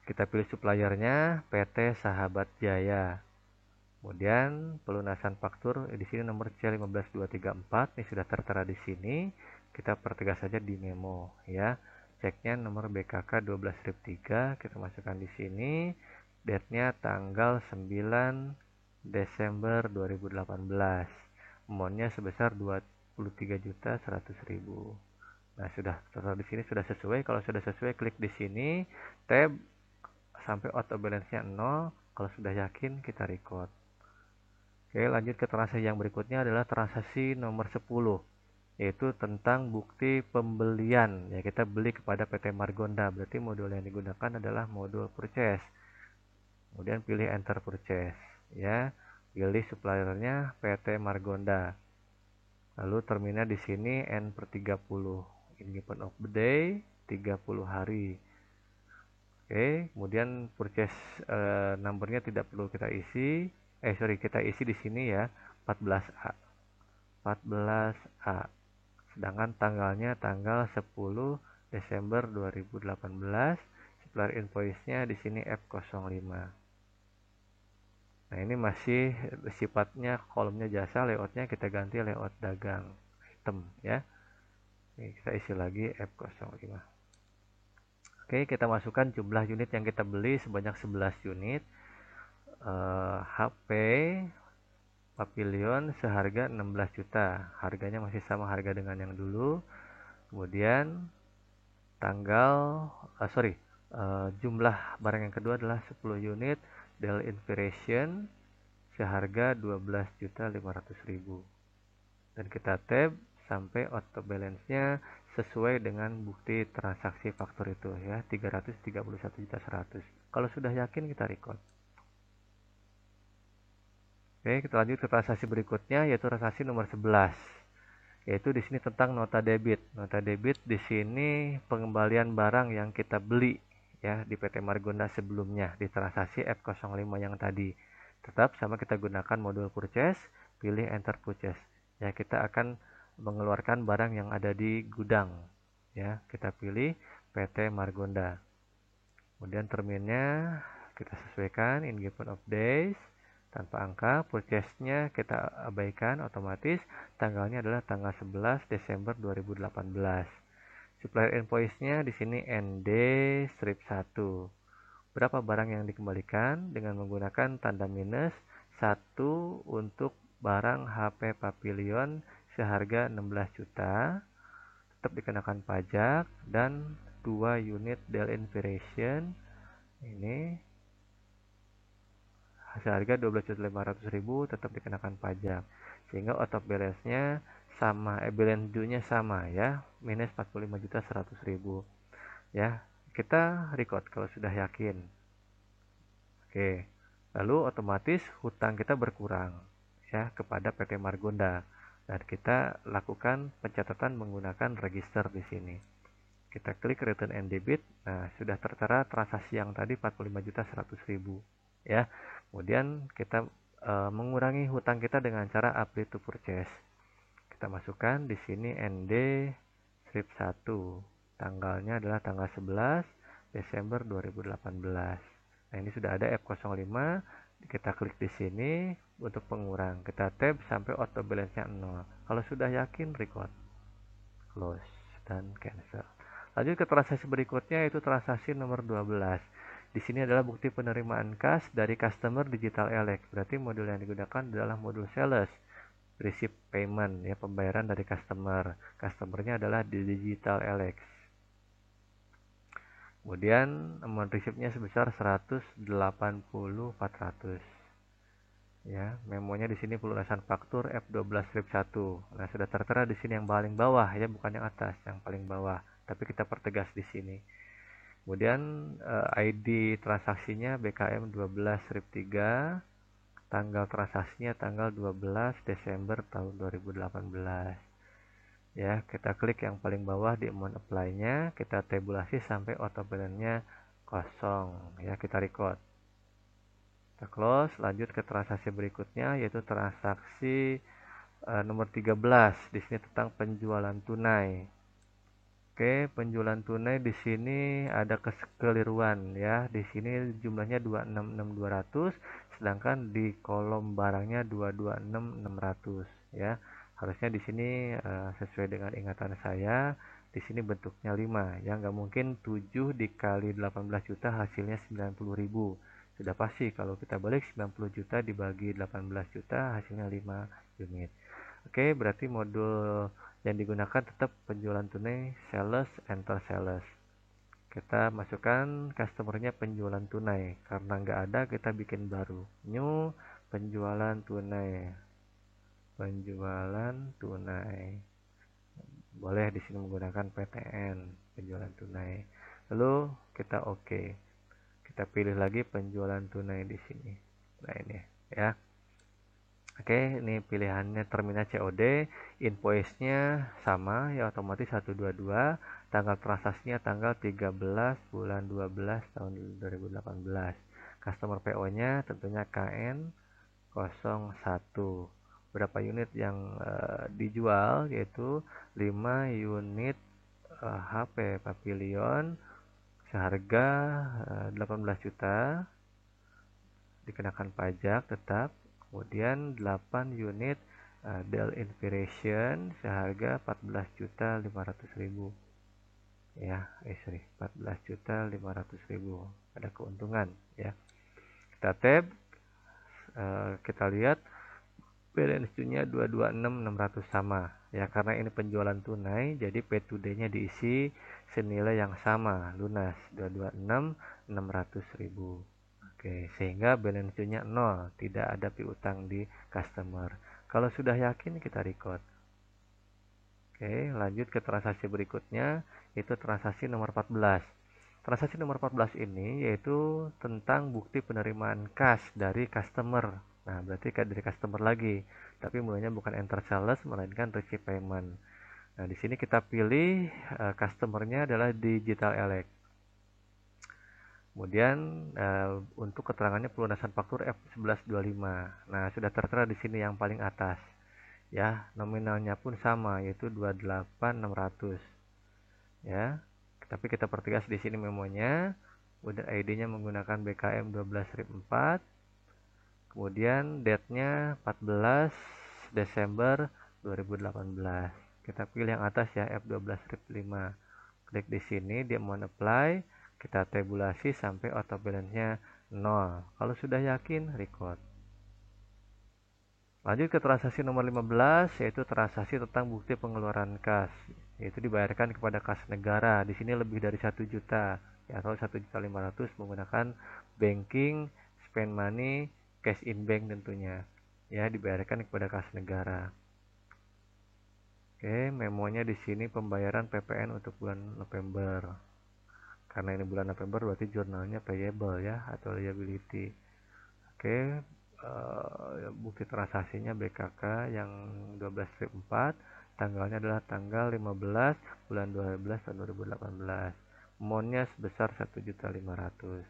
Kita pilih suppliernya PT Sahabat Jaya. Kemudian pelunasan faktur di sini nomor C15234 ini sudah tertera di sini. Kita pertegas saja di memo ya. Ceknya nomor BKK 12/3, kita masukkan di sini. Date-nya tanggal 9 Desember 2018. Amount-nya sebesar 23.100.000. Nah, sudah tertera di sini, sudah sesuai. Kalau sudah sesuai, klik di sini, tab sampai auto balance-nya 0. Kalau sudah yakin, kita record. Oke, lanjut ke transaksi yang berikutnya adalah transaksi nomor 10, yaitu tentang bukti pembelian. Ya, kita beli kepada PT Margonda, berarti modul yang digunakan adalah modul purchase. Kemudian pilih enter purchase ya. Pilih suppliernya PT Margonda. Lalu terminal di sini N/30. Ini open of the day 30 hari. Oke, kemudian purchase numbernya tidak perlu kita isi. Kita isi di sini ya, 14A. 14A. Sedangkan tanggalnya tanggal 10 Desember 2018. Supplier invoice-nya di sini F05. Nah, ini masih sifatnya kolomnya jasa, layoutnya kita ganti layout dagang item ya. Ini kita isi lagi F05. Oke, kita masukkan jumlah unit yang kita beli sebanyak 11 unit. HP Pavilion seharga 16 juta. Harganya masih sama harga dengan yang dulu. Kemudian jumlah barang yang kedua adalah 10 unit Dell Inspiration seharga 12.500.000. Dan kita tab sampai auto balance-nya sesuai dengan bukti transaksi faktur itu ya, 331.100.000. Kalau sudah yakin kita record. Oke, kita lanjut ke transaksi berikutnya yaitu transaksi nomor 11. Yaitu di sini tentang nota debit. Nota debit di sini pengembalian barang yang kita beli ya di PT Margonda sebelumnya di transaksi F05 yang tadi. Tetap sama, kita gunakan modul purchase, pilih enter purchase. Ya, kita akan mengeluarkan barang yang ada di gudang. Ya, kita pilih PT Margonda. Kemudian terminnya kita sesuaikan in given of days tanpa angka, purchase-nya kita abaikan otomatis, tanggalnya adalah tanggal 11 Desember 2018. Supplier invoice-nya di sini ND strip 1. Berapa barang yang dikembalikan dengan menggunakan tanda minus 1 untuk barang HP Pavilion seharga 16 juta, tetap dikenakan pajak, dan 2 unit Dell Inspiration ini seharga 12.500.000 tetap dikenakan pajak, sehingga out of balance-nya sama, balance due-nya sama ya, minus 45.100.000 ya. Kita record kalau sudah yakin. Oke, lalu otomatis hutang kita berkurang ya kepada PT Margonda, dan kita lakukan pencatatan menggunakan register di sini. Kita klik return and debit. Nah, sudah tertera transaksi yang tadi 45.100.000 ya. Kemudian kita mengurangi hutang kita dengan cara apply to purchase. Kita masukkan di sini ND strip 1. Tanggalnya adalah tanggal 11 Desember 2018. Nah, ini sudah ada F05. Kita klik di sini untuk pengurang. Kita tab sampai auto balance-nya 0. Kalau sudah yakin record, close dan cancel. Lanjut ke transaksi berikutnya yaitu transaksi nomor 12. Di sini adalah bukti penerimaan kas dari customer digital Elex. Berarti modul yang digunakan adalah modul sales, receipt payment ya, pembayaran dari customer. Customernya adalah di digital Elex. Kemudian amount receipt-nya sebesar 180.400. Ya, memonya di sini pelunasan faktur F12 strip 1. Nah, sudah tertera di sini yang paling bawah ya, bukan yang atas, yang paling bawah. Tapi kita pertegas di sini. Kemudian ID transaksinya BKM 12 strip 3, tanggal transaksinya tanggal 12 Desember tahun 2018. Ya, kita klik yang paling bawah di amount apply-nya, kita tabulasi sampai auto balance-nya kosong. Ya, kita record. Kita close, lanjut ke transaksi berikutnya yaitu transaksi nomor 13. Di sini tentang penjualan tunai. Oke, penjualan tunai di sini ada kekeliruan ya. Di sini jumlahnya 266.200, sedangkan di kolom barangnya 226.600 ya. Harusnya di sini sesuai dengan ingatan saya, di sini bentuknya 5 ya, nggak mungkin 7 dikali 18 juta hasilnya 90.000. Sudah pasti kalau kita balik 90 juta dibagi 18 juta hasilnya 5 unit. Oke, berarti modul yang digunakan tetap penjualan tunai sales, enter sales. Kita masukkan customernya penjualan tunai, karena nggak ada kita bikin baru, new penjualan tunai, boleh di sini menggunakan PTN penjualan tunai. Lalu kita oke, kita pilih lagi penjualan tunai di sini. Nah, ini ya. Oke, ini pilihannya terminal COD, invoice-nya sama ya, otomatis 122, tanggal transaksinya tanggal 13 bulan 12 tahun 2018. Customer PO-nya tentunya KN 01. Berapa unit yang dijual yaitu 5 unit HP Pavilion seharga 18 juta, dikenakan pajak tetap. Kemudian 8 unit Dell Inspiration seharga 14.500.000 ya, 14.500.000 ada keuntungan ya. Kita tab, kita lihat balance nya 226.600 sama ya, karena ini penjualan tunai jadi P2D-nya diisi senilai yang sama, lunas 226.600.000. Oke, sehingga balance-nya 0, tidak ada piutang di customer. Kalau sudah yakin kita record. Oke, lanjut ke transaksi berikutnya, yaitu transaksi nomor 14. Transaksi nomor 14 ini yaitu tentang bukti penerimaan cash dari customer. Nah, berarti dari customer lagi, tapi mulainya bukan enter sales melainkan receive payment. Nah, di sini kita pilih customernya adalah Digital Elect. Kemudian untuk keterangannya pelunasan faktur F1125. Nah, sudah tertera di sini yang paling atas. Ya, nominalnya pun sama yaitu 28.600. Ya. Tapi kita pertegas di sini memonya. Kemudian ID-nya menggunakan BKM 12/4. Kemudian date-nya 14 Desember 2018. Kita pilih yang atas ya, F12/5. Klik di sini, dia mau apply, kita tabulasi sampai auto balance-nya 0. Kalau sudah yakin, record. Lanjut ke transaksi nomor 15, yaitu transaksi tentang bukti pengeluaran kas, yaitu dibayarkan kepada kas negara. Di sini lebih dari 1 juta, ya, atau 1.500.000 menggunakan banking, spend money, cash in bank tentunya. Ya, dibayarkan kepada kas negara. Oke, memonya di sini pembayaran PPN untuk bulan November. Karena ini bulan November berarti jurnalnya payable ya, atau liability. Oke, bukti transaksinya BKK yang 12/4, tanggalnya adalah tanggal 15 bulan 12 tahun 2018. Amount-nya sebesar 1.500.000.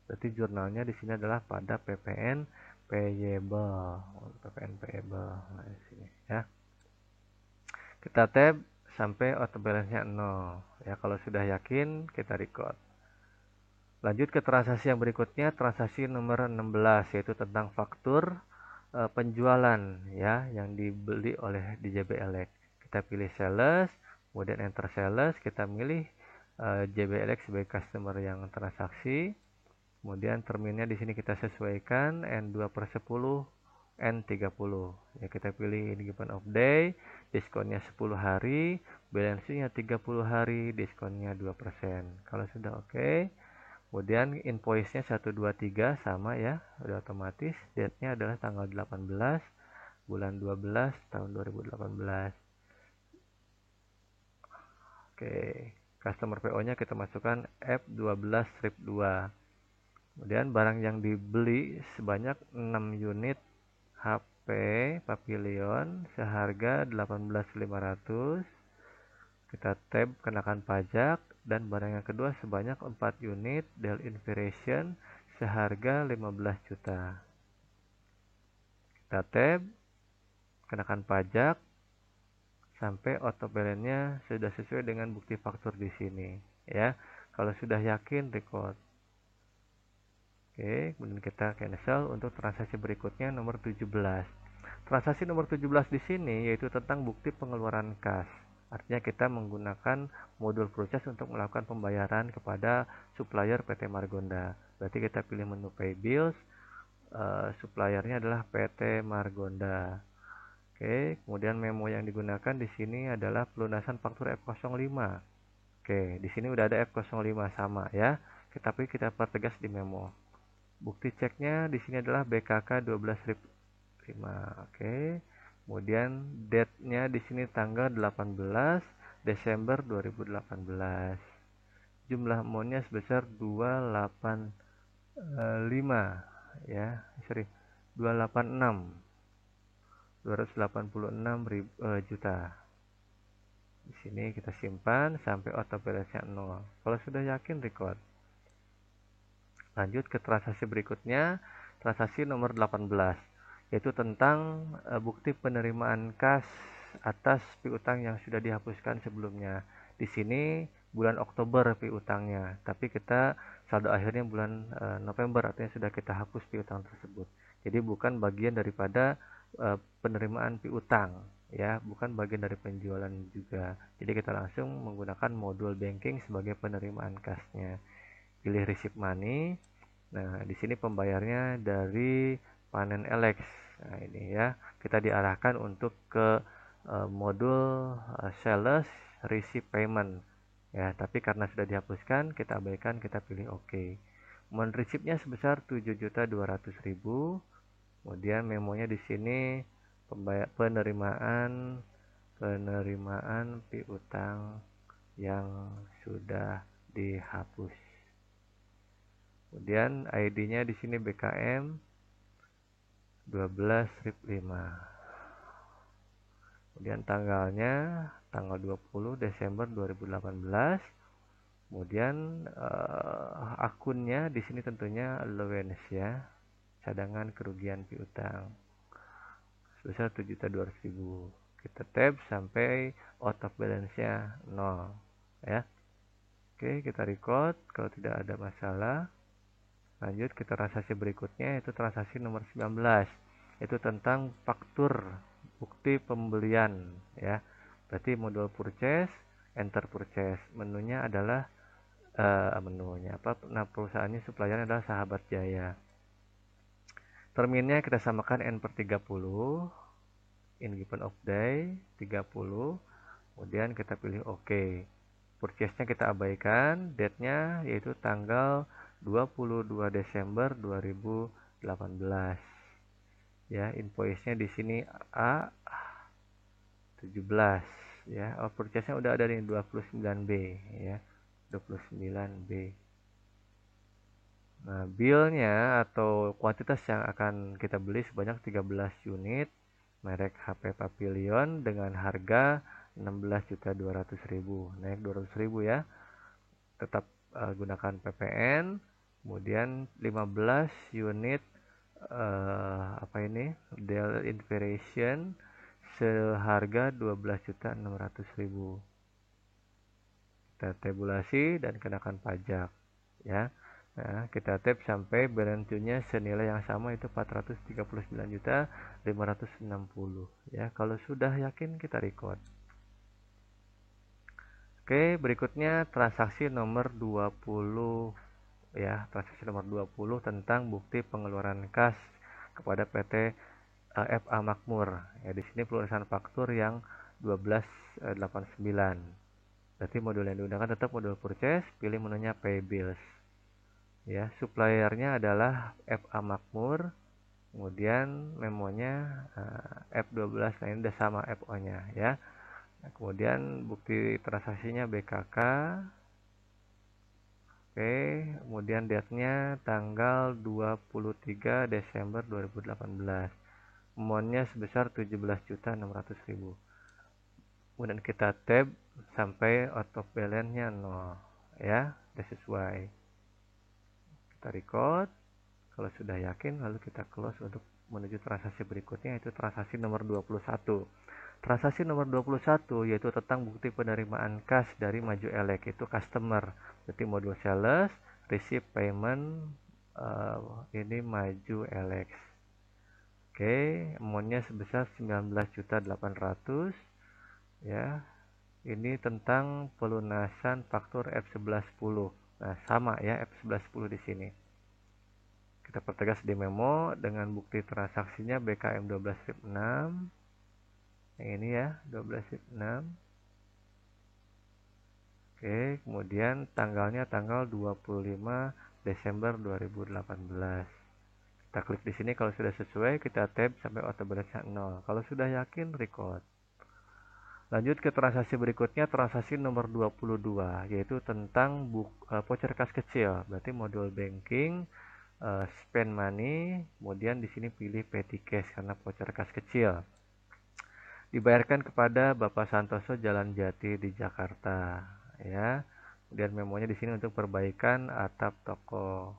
Berarti jurnalnya di sini adalah pada PPN payable. PPN payable. Nah, di sini ya. Kita tab sampai auto balance-nya 0. Ya, kalau sudah yakin kita record. Lanjut ke transaksi yang berikutnya, transaksi nomor 16, yaitu tentang faktur penjualan ya yang dibeli oleh DJB Elect. Kita pilih sales, kemudian enter sales, kita pilih JB Elect sebagai customer yang transaksi. Kemudian terminnya di sini kita sesuaikan N2/10, N30. Ya, kita pilih given of day, diskonnya 10 hari, balance-nya 30 hari, diskonnya 2%. Kalau sudah oke, kemudian invoice-nya 123 sama ya, udah otomatis. Date-nya adalah tanggal 18 bulan 12 tahun 2018. Oke, customer PO-nya kita masukkan F12/2. Kemudian barang yang dibeli sebanyak 6 unit HP Pavilion seharga 18.500. Kita tab kenakan pajak, dan barang yang kedua sebanyak 4 unit Dell Inspiration seharga 15 juta. Kita tab kenakan pajak sampai auto balance-nya sudah sesuai dengan bukti faktur di sini ya. Kalau sudah yakin, record. Oke, kemudian kita cancel untuk transaksi berikutnya nomor 17. Transaksi nomor 17 di sini yaitu tentang bukti pengeluaran kas. Artinya kita menggunakan modul proses untuk melakukan pembayaran kepada supplier PT Margonda. Berarti kita pilih menu Pay Bills, suppliernya adalah PT Margonda. Oke, kemudian memo yang digunakan di sini adalah pelunasan faktur F05. Oke, di sini udah ada F05 sama ya. Tapi kita pertegas di memo. Bukti ceknya di sini adalah BKK 12/5. Oke. Kemudian date-nya di sini tanggal 18 Desember 2018. Jumlah amount-nya sebesar 285 ya. Sorry. 286 juta. Di sini kita simpan sampai auto balance-nya 0. Kalau sudah yakin, record. Lanjut ke transaksi berikutnya, transaksi nomor 18, yaitu tentang bukti penerimaan kas atas piutang yang sudah dihapuskan sebelumnya. Di sini bulan Oktober piutangnya, tapi kita saldo akhirnya bulan November, artinya sudah kita hapus piutang tersebut. Jadi bukan bagian daripada penerimaan piutang ya, bukan bagian dari penjualan juga. Jadi kita langsung menggunakan modul banking sebagai penerimaan kasnya. Pilih receive money. Nah, di sini pembayarnya dari Panen Elex. Nah, ini ya, kita diarahkan untuk ke modul sales receive payment. Ya, tapi karena sudah dihapuskan, kita abaikan, kita pilih OK. Amount receipt-nya sebesar 7.200.000. Kemudian memonya di sini penerimaan penerimaan piutang yang sudah dihapus. Kemudian ID-nya di sini BKM 12/5. Kemudian tanggalnya tanggal 20 Desember 2018. Kemudian akunnya di sini tentunya allowance ya, cadangan kerugian piutang sebesar 7.200.000. Kita tab sampai out of balance-nya 0 ya. Oke, kita record kalau tidak ada masalah. Lanjut ke transaksi berikutnya, yaitu transaksi nomor 19, itu tentang faktur bukti pembelian ya. Berarti modul purchase, enter purchase. Menunya adalah nah perusahaannya suppliernya adalah Sahabat Jaya. Terminnya kita samakan N/30, in given of day 30. Kemudian kita pilih OK. Purchase-nya kita abaikan, date-nya yaitu tanggal 22 Desember 2018. Ya, invoice-nya di sini A17 ya. Purchase-nya udah ada di 29B ya. 29B. Nah, bill-nya atau kuantitas yang akan kita beli sebanyak 13 unit merek HP Pavilion dengan harga 16.200.000, naik 200.000 ya. Tetap gunakan PPN. Kemudian 15 unit Dell Inspiration seharga 12.600.000. Kita tabulasi dan kenakan pajak ya. Nah, kita tab sampai balance due-nya senilai yang sama, itu 439.560 ya. Kalau sudah yakin kita record. Oke, berikutnya transaksi nomor 20 ya, transaksi nomor 20 tentang bukti pengeluaran kas kepada PT FA Makmur. Ya, di sini penulisan faktur yang 1289. Berarti modul yang digunakan tetap modul purchase, pilih menunya pay bills. Ya, suppliernya adalah FA Makmur. Kemudian memonya F12, nah ini udah sama FO-nya ya. Nah, kemudian bukti transaksinya BKK. Oke, kemudian date-nya tanggal 23 Desember 2018. Amount-nya sebesar 17.600.000. Kemudian kita tab sampai out of balance-nya 0 ya, sudah sesuai. Kita record. Kalau sudah yakin, lalu kita close untuk menuju transaksi berikutnya, yaitu transaksi nomor 21. Transaksi nomor 21 yaitu tentang bukti penerimaan kas dari Maju Elek, itu customer. Berarti modul sales, receive payment, ini Maju Elek. Oke, amount-nya sebesar 19.800.000 ya. Ini tentang pelunasan faktur F1110. Nah, sama ya, F1110 di sini. Kita pertegas di memo dengan bukti transaksinya BKM 12/6. Yang ini ya, 12/6. Oke, kemudian tanggalnya tanggal 25 Desember 2018. Kita klik di sini, kalau sudah sesuai kita tab sampai auto balance 0. Kalau sudah yakin record. Lanjut ke transaksi berikutnya, transaksi nomor 22, yaitu tentang voucher kas kecil. Berarti modul banking, spend money, kemudian di sini pilih petty cash karena voucher kas kecil. Dibayarkan kepada Bapak Santoso Jalan Jati di Jakarta ya. Kemudian memonya di sini untuk perbaikan atap toko.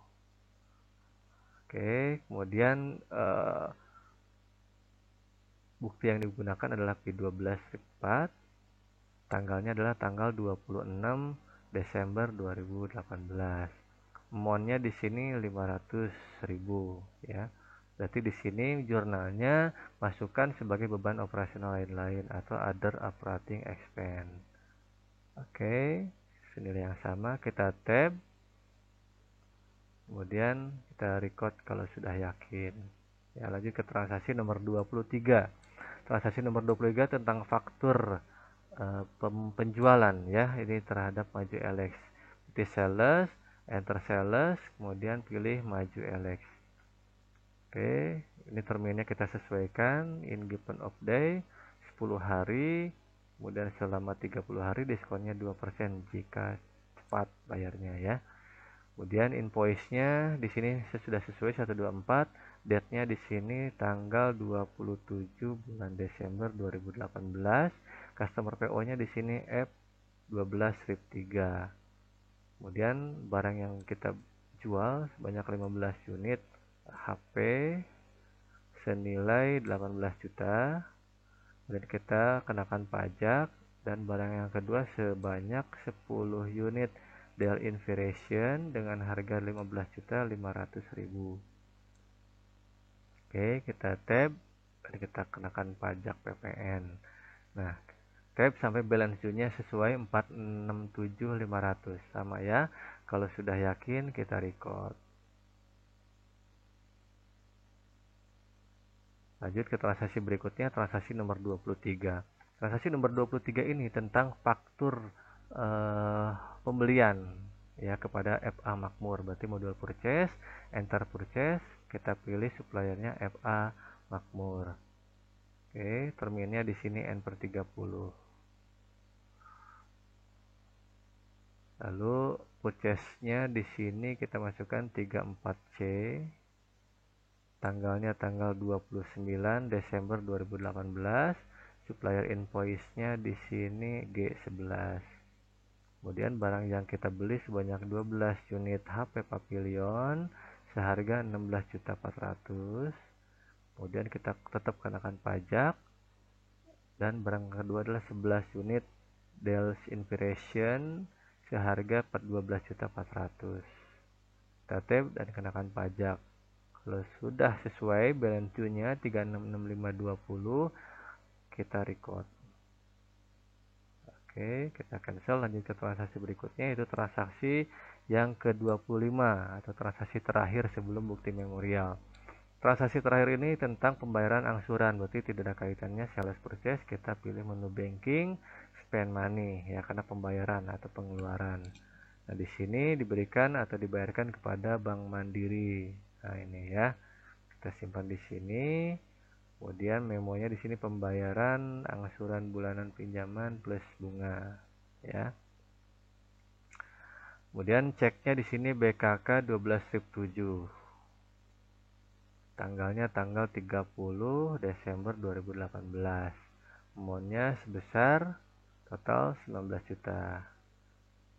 Oke, kemudian bukti yang digunakan adalah P12/4. Tanggalnya adalah tanggal 26 Desember 2018. Amount-nya di sini 500.000 ya. Berarti di sini jurnalnya masukkan sebagai beban operasional lain-lain atau other operating expense. Oke, senilai yang sama kita tab. Kemudian kita record kalau sudah yakin. Ya, lanjut ke transaksi nomor 23. Transaksi nomor 23 tentang faktur penjualan ya, ini terhadap Maju Elek. Di sales, enter sales, kemudian pilih Maju Elek. Oke, ini terminnya kita sesuaikan, in given of day 10 hari, Kemudian selama 30 hari diskonnya 2% jika cepat bayarnya ya. Kemudian invoice-nya di sini sudah sesuai 124, date-nya di sini tanggal 27 bulan Desember 2018. Customer PO-nya di sini F12-3. Kemudian barang yang kita jual sebanyak 15 unit HP senilai 18 juta. Dan kita kenakan pajak. Dan barang yang kedua sebanyak 10 unit Dell Inspiration dengan harga 15.500.000. Oke, kita tab dan kita kenakan pajak PPN. Nah, tab sampai balance due-nya sesuai 467.500 sama ya. Kalau sudah yakin kita record. Lanjut ke transaksi berikutnya, transaksi nomor 23. Transaksi nomor 23 ini tentang faktur pembelian ya kepada FA Makmur. Berarti modul purchase, enter purchase, kita pilih suppliernya FA Makmur. Oke, terminnya di sini N/30. Lalu purchase-nya di sini kita masukkan 34C. Tanggalnya tanggal 29 Desember 2018. Supplier invoice-nya di sini G11. Kemudian barang yang kita beli sebanyak 12 unit HP Pavilion seharga 16.400.000. Kemudian kita tetap kenakan pajak. Dan barang kedua adalah 11 unit Dell Inspiration seharga 12.400.000. Kita tab dan kenakan pajak. Kalau sudah sesuai balance due-nya 366.520, kita record. Oke, kita cancel. Lanjut ke transaksi berikutnya, yaitu transaksi yang ke-25 atau transaksi terakhir sebelum bukti memorial. Transaksi terakhir ini tentang pembayaran angsuran, berarti tidak ada kaitannya sales purchase. Kita pilih menu banking, spend money ya, karena pembayaran atau pengeluaran. Nah, di sini diberikan atau dibayarkan kepada Bank Mandiri. Nah, ini ya. Kita simpan di sini. Kemudian memonya di sini pembayaran angsuran bulanan pinjaman plus bunga ya. Kemudian ceknya di sini BKK 12/7. Tanggalnya tanggal 30 Desember 2018. Amountnya sebesar total 19 juta.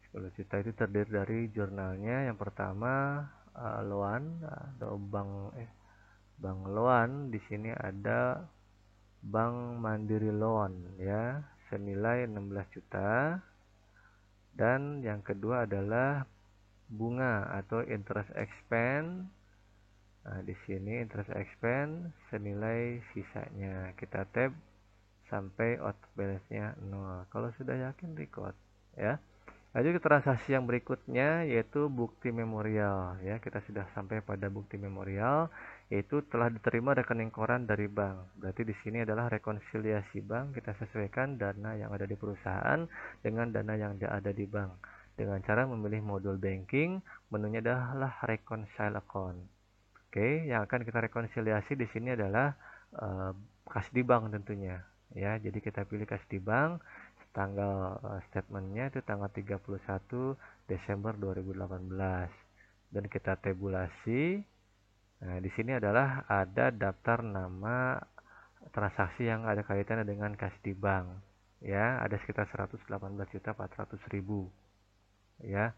10 juta itu terdiri dari jurnalnya. Yang pertama loan atau Bank Loan. Di sini ada Bank Mandiri Loan ya, senilai 16 juta. Dan yang kedua adalah bunga atau interest expense. Nah, di sini interest expense senilai sisanya. Kita tab sampai out balance-nya 0. Kalau sudah yakin record ya. Lanjut ke transaksi yang berikutnya, yaitu bukti memorial ya. Kita sudah sampai pada bukti memorial, yaitu telah diterima rekening koran dari bank. Berarti di sini adalah rekonsiliasi bank. Kita sesuaikan dana yang ada di perusahaan dengan dana yang ada di bank dengan cara memilih modul banking. Menunya adalah reconcile account. Oke, yang akan kita rekonsiliasi di sini adalah kas di bank tentunya ya. Jadi kita pilih kas di bank. Tanggal statementnya itu tanggal 31 Desember 2018 dan kita tabulasi. Nah, di sini adalah ada daftar nama transaksi yang ada kaitannya dengan kas di bank ya, ada sekitar 118.400.000 ya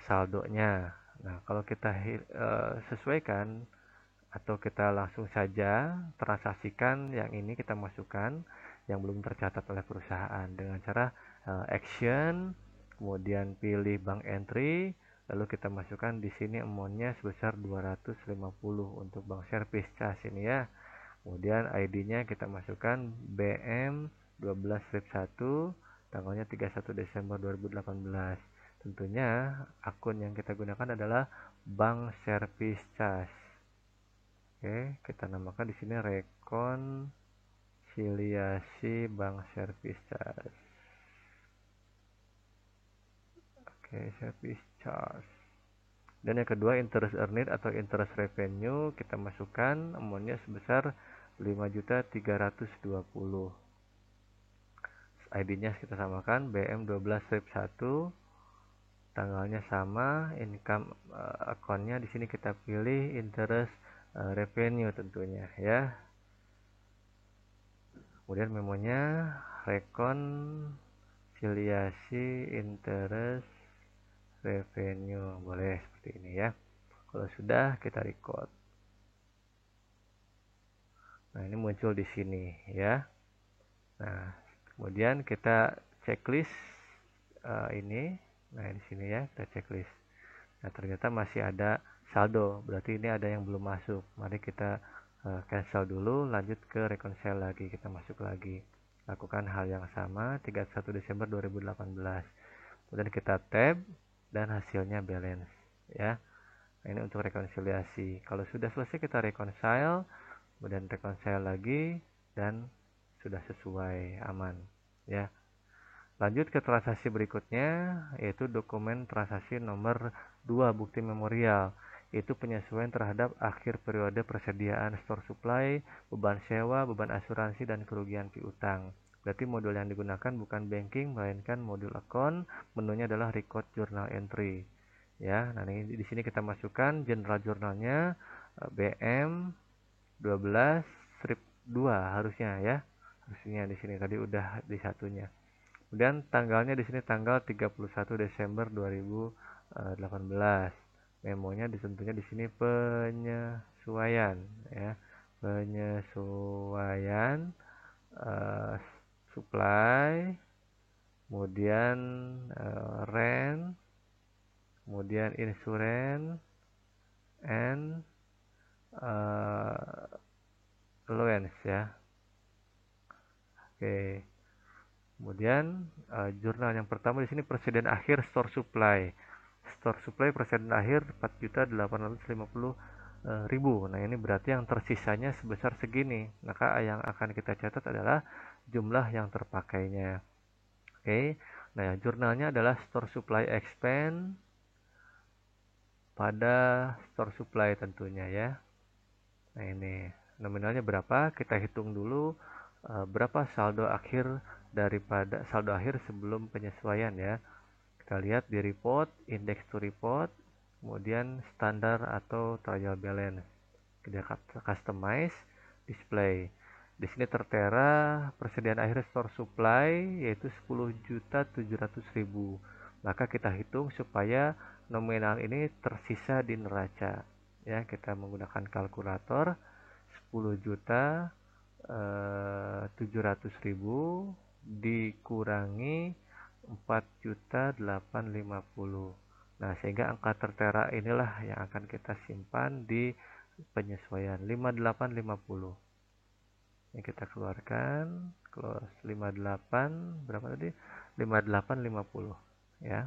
saldonya. Nah, kalau kita sesuaikan atau kita langsung saja transaksikan yang ini, kita masukkan yang belum tercatat oleh perusahaan dengan cara action, kemudian pilih bank entry, lalu kita masukkan di sini amountnya sebesar 250 untuk bank service charge ini ya. Kemudian ID-nya kita masukkan BM 12/1, tanggalnya 31 Desember 2018. Tentunya akun yang kita gunakan adalah bank service charge. Oke, kita namakan di sini rekonsiliasi bank service charge. Oke, service charge. Dan yang kedua interest earned atau interest revenue, kita masukkan amountnya sebesar 5.320. ID-nya kita samakan BM12-1, tanggalnya sama, income akunnya di sini kita pilih interest revenue tentunya ya. Kemudian memonya rekonsiliasi interest revenue, boleh seperti ini ya. Kalau sudah kita record. Nah, ini muncul di sini ya. Nah, kemudian kita checklist ini. Nah, di sini ya, kita checklist. Nah, ternyata masih ada saldo, berarti ini ada yang belum masuk. Mari kita cancel dulu, lanjut ke reconcile lagi, kita masuk lagi. Lakukan hal yang sama 31 Desember 2018. Kemudian kita tab dan hasilnya balance ya. Nah, ini untuk rekonsiliasi. Kalau sudah selesai kita reconcile, kemudian reconcile lagi dan sudah sesuai, aman ya. Lanjut ke transaksi berikutnya, yaitu dokumen transaksi nomor 2 bukti memorial, yaitu penyesuaian terhadap akhir periode persediaan store supply, beban sewa, beban asuransi, dan kerugian piutang. Berarti modul yang digunakan bukan banking, melainkan modul account. Menunya adalah record journal entry. Ya, nah ini di sini kita masukkan general journalnya BM 12 strip 2 harusnya ya. Harusnya di sini tadi udah di satunya. Kemudian tanggalnya di sini tanggal 31 Desember 2018. Memonya tentunya di sini penyesuaian ya. Penyesuaian supply, kemudian rent, kemudian insurance and allowance ya. Oke. Kemudian jurnal yang pertama di sini persediaan akhir store supply. Store supply persediaan akhir 4.850.000. Nah, ini berarti yang tersisanya sebesar segini. Maka yang akan kita catat adalah jumlah yang terpakainya. Oke. Nah, jurnalnya adalah store supply expense pada store supply tentunya ya. Nah, ini nominalnya berapa? Kita hitung dulu berapa saldo akhir daripada saldo akhir sebelum penyesuaian ya. Kita lihat di report, index to report, kemudian standar atau trial balance. Kita customize display. Di sini tertera persediaan akhir store supply yaitu 10.700.000. Maka kita hitung supaya nominal ini tersisa di neraca. Ya, kita menggunakan kalkulator 10.700.000 dikurangi 4.850. Nah, sehingga angka tertera inilah yang akan kita simpan di penyesuaian 5850. Ini kita keluarkan, close 58 berapa tadi? 5850 ya.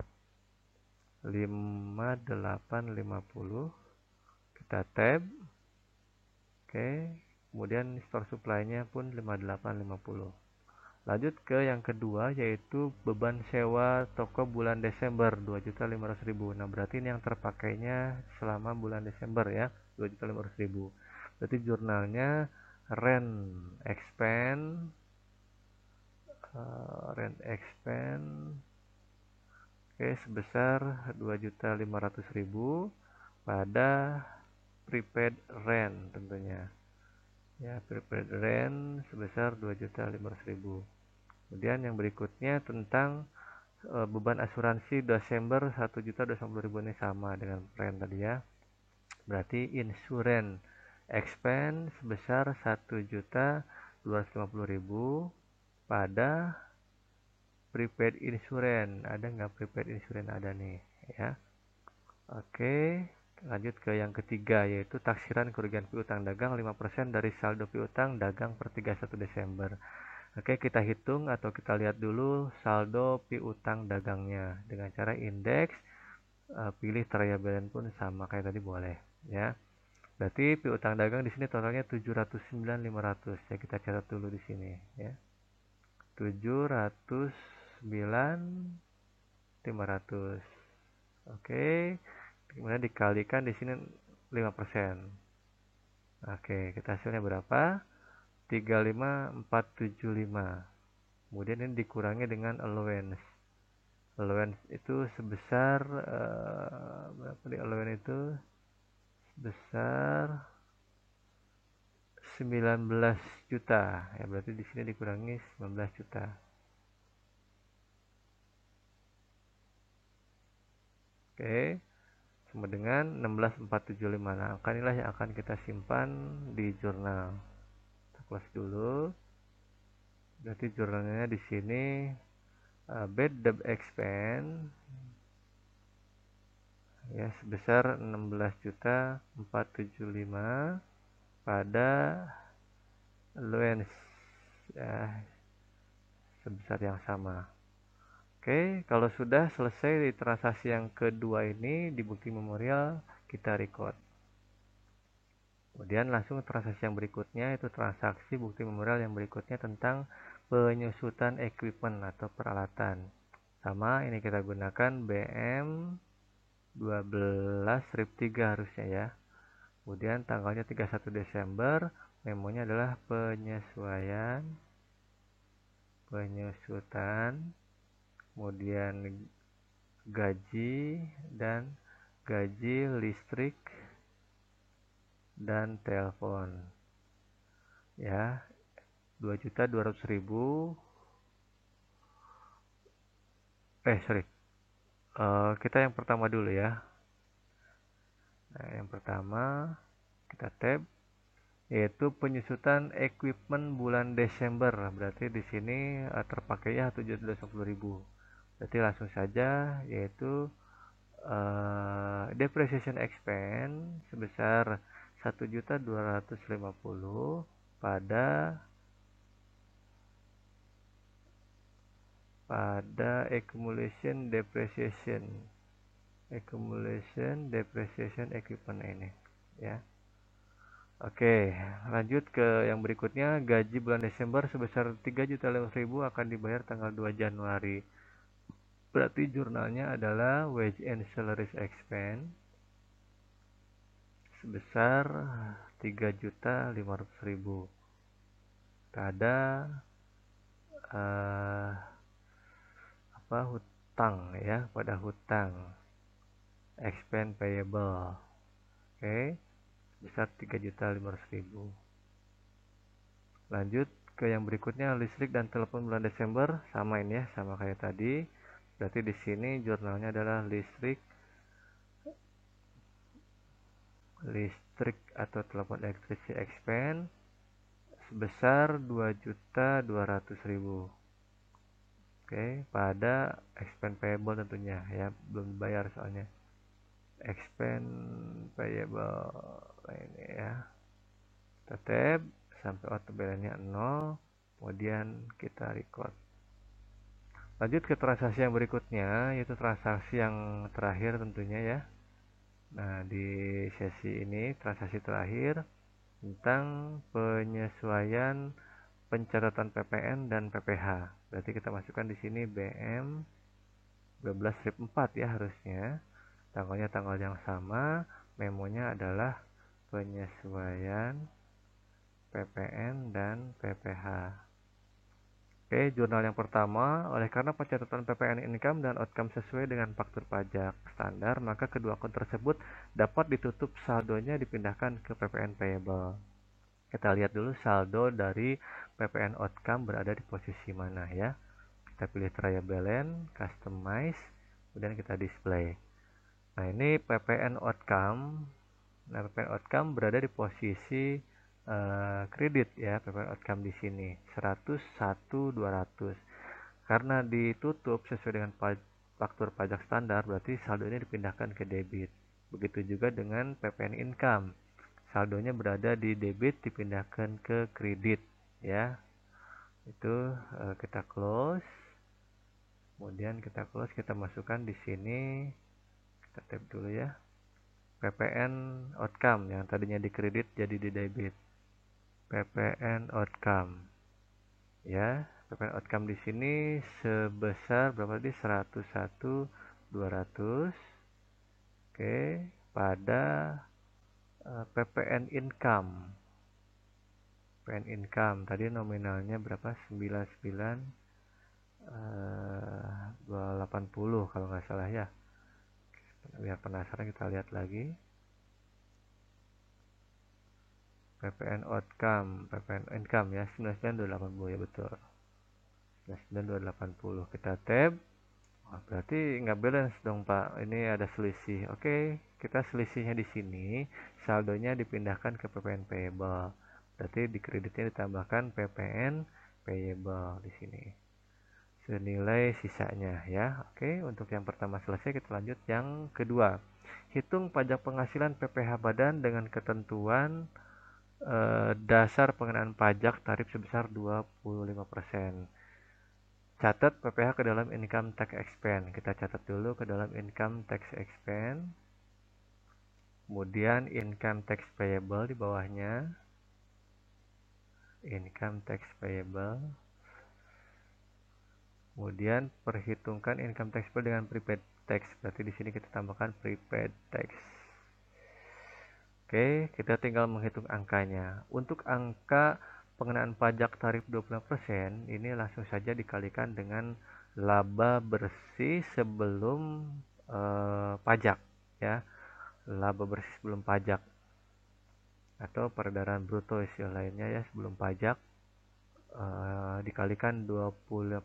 5850. Kita tab. Oke, kemudian store supply-nya pun 5850. Lanjut ke yang kedua, yaitu beban sewa toko bulan Desember 2.500.000. Nah, berarti ini yang terpakainya selama bulan Desember ya, 2.500.000. Berarti jurnalnya rent expense oke, sebesar 2.500.000 pada prepaid rent tentunya. Ya, prepaid rent sebesar 2.500.000. Kemudian yang berikutnya tentang beban asuransi Desember 1.250.000 ini sama dengan rent tadi ya. Berarti insurance expense sebesar 1.250.000 pada prepaid insurance. Ada nggak prepaid insurance? Ada nih ya. Oke. Lanjut ke yang ketiga, yaitu taksiran kerugian piutang dagang 5% dari saldo piutang dagang per 31 Desember. Oke, kita hitung atau kita lihat dulu saldo piutang dagangnya dengan cara indeks, pilih trial balance pun sama kayak tadi boleh ya. Berarti piutang dagang di sini totalnya 709.500. Ya, kita catat dulu di sini ya. 709.500. Oke. Kemudian dikalikan di sini 5%. Oke, kita hasilnya berapa? 35475. kemudian ini dikurangi dengan allowance. Allowance itu sebesar berapa di allowance itu sebesar 19 juta ya, berarti di sini dikurangi 19 juta. Oke, sama dengan 16475. Nah, angka inilah yang akan kita simpan di jurnal. Kita close dulu. Berarti jurnalnya di sini bad debt expense ya sebesar 16.475 pada allowance ya sebesar yang sama. Oke, kalau sudah selesai di transaksi yang kedua ini di bukti memorial kita record. Kemudian langsung transaksi yang berikutnya itu transaksi bukti memorial yang berikutnya tentang penyusutan equipment atau peralatan. Sama ini kita gunakan BM 12 strip 3 harusnya ya. Kemudian tanggalnya 31 Desember, memonya adalah penyusutan, kemudian gaji dan gaji listrik dan telepon ya 2.200.000. Kita yang pertama dulu ya. Nah, yang pertama kita tab yaitu penyusutan equipment bulan Desember. Berarti di sini terpakainya 720.000. Berarti langsung saja yaitu depreciation expense sebesar 1.250 pada accumulation depreciation equipment ini ya. Oke, lanjut ke yang berikutnya. Gaji bulan Desember sebesar 3.500.000 akan dibayar tanggal 2 Januari. Berarti jurnalnya adalah wage and salaries expense sebesar 3.500.000 pada hutang ya, pada hutang expense payable. Oke, besar 3.500.000. Lanjut ke yang berikutnya, listrik dan telepon bulan Desember sama ini ya, sama kayak tadi. Berarti di sini jurnalnya adalah listrik atau telepon electricity expense sebesar 2.200.000. Oke, pada expense payable tentunya ya, belum dibayar soalnya. Expense payable ini ya. Kita tab sampai auto balance-nya 0, kemudian kita record. Lanjut ke transaksi yang berikutnya, yaitu transaksi yang terakhir tentunya ya. Nah, di sesi ini transaksi terakhir tentang penyesuaian pencatatan PPN dan PPH. Berarti kita masukkan di sini BM 12 strip 4 ya harusnya. Tanggalnya tanggal yang sama, memonya adalah penyesuaian PPN dan PPH. Oke, jurnal yang pertama, oleh karena pencatatan PPN income dan outcome sesuai dengan faktur pajak standar, maka kedua akun tersebut dapat ditutup, saldonya dipindahkan ke PPN payable. Kita lihat dulu saldo dari PPN outcome berada di posisi mana ya. Kita pilih trial balance, customize, kemudian kita display. Nah, ini PPN outcome. Nah, PPN outcome berada di posisi kredit ya, PPN outcome di sini 101.200. Karena ditutup sesuai dengan faktur pajak standar, berarti saldo ini dipindahkan ke debit. Begitu juga dengan PPN income. Saldonya berada di debit dipindahkan ke kredit ya. Itu kita close. Kemudian kita close, kita masukkan di sini. Kita tab dulu ya. PPN outcome yang tadinya di kredit jadi di debit. PPN outcome ya, PPN outcome di sini sebesar berapa tadi, 101.200. Oke, pada PPN income tadi nominalnya berapa, 99 280 kalau nggak salah ya. Biar penasaran kita lihat lagi. PPN outcome, PPN income ya, 99.280 ya, betul. 99.280 kita tab. Wah, berarti nggak balance dong Pak, ini ada selisih. Oke, kita selisihnya di sini, saldonya dipindahkan ke PPN payable. Berarti di kreditnya ditambahkan PPN payable di sini senilai sisanya ya. Oke, untuk yang pertama selesai, kita lanjut yang kedua. Hitung pajak penghasilan PPh badan dengan ketentuan dasar pengenaan pajak tarif sebesar 25%. Catat PPh ke dalam income tax expense. Kita catat dulu ke dalam income tax expense. Kemudian income tax payable di bawahnya. Income tax payable. Kemudian perhitungkan income taxable dengan prepaid tax. Berarti di sini kita tambahkan prepaid tax. Oke, kita tinggal menghitung angkanya. Untuk angka pengenaan pajak tarif 20%, ini langsung saja dikalikan dengan laba bersih sebelum pajak ya. Laba bersih sebelum pajak atau peredaran bruto istilah lainnya ya, sebelum pajak dikalikan 20%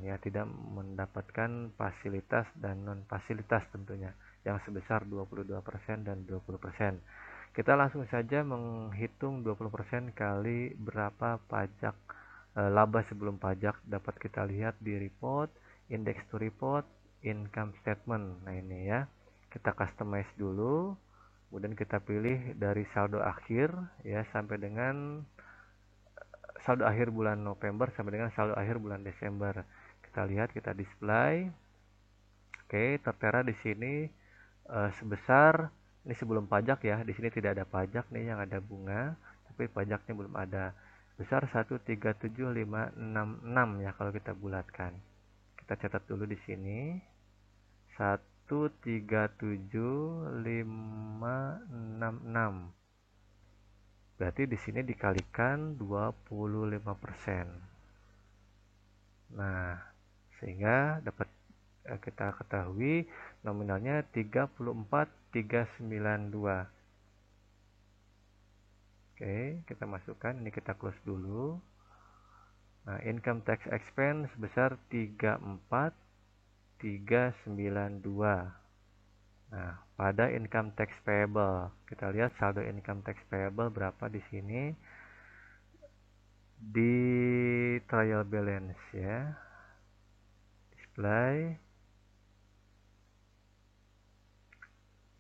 ya, tidak mendapatkan fasilitas dan non fasilitas tentunya yang sebesar 22% dan 20%. Kita langsung saja menghitung 20% kali berapa pajak laba sebelum pajak, dapat kita lihat di report, index to report, income statement. Nah ini ya, kita customize dulu, kemudian kita pilih dari saldo akhir ya sampai dengan saldo akhir bulan November sampai dengan saldo akhir bulan Desember. Kita lihat, kita display. Oke, tertera di sini sebesar, ini sebelum pajak ya. Di sini tidak ada pajak nih, yang ada bunga, tapi pajaknya belum ada. Sebesar 137566 ya kalau kita bulatkan. Kita catat dulu di sini. 137566. Berarti di sini dikalikan 25%. Nah, sehingga dapat kita ketahui nominalnya 34.392. Oke, kita masukkan, ini kita close dulu. Nah, income tax expense sebesar 34.392. Nah, pada income tax payable, kita lihat saldo income tax payable berapa di sini di trial balance ya. Display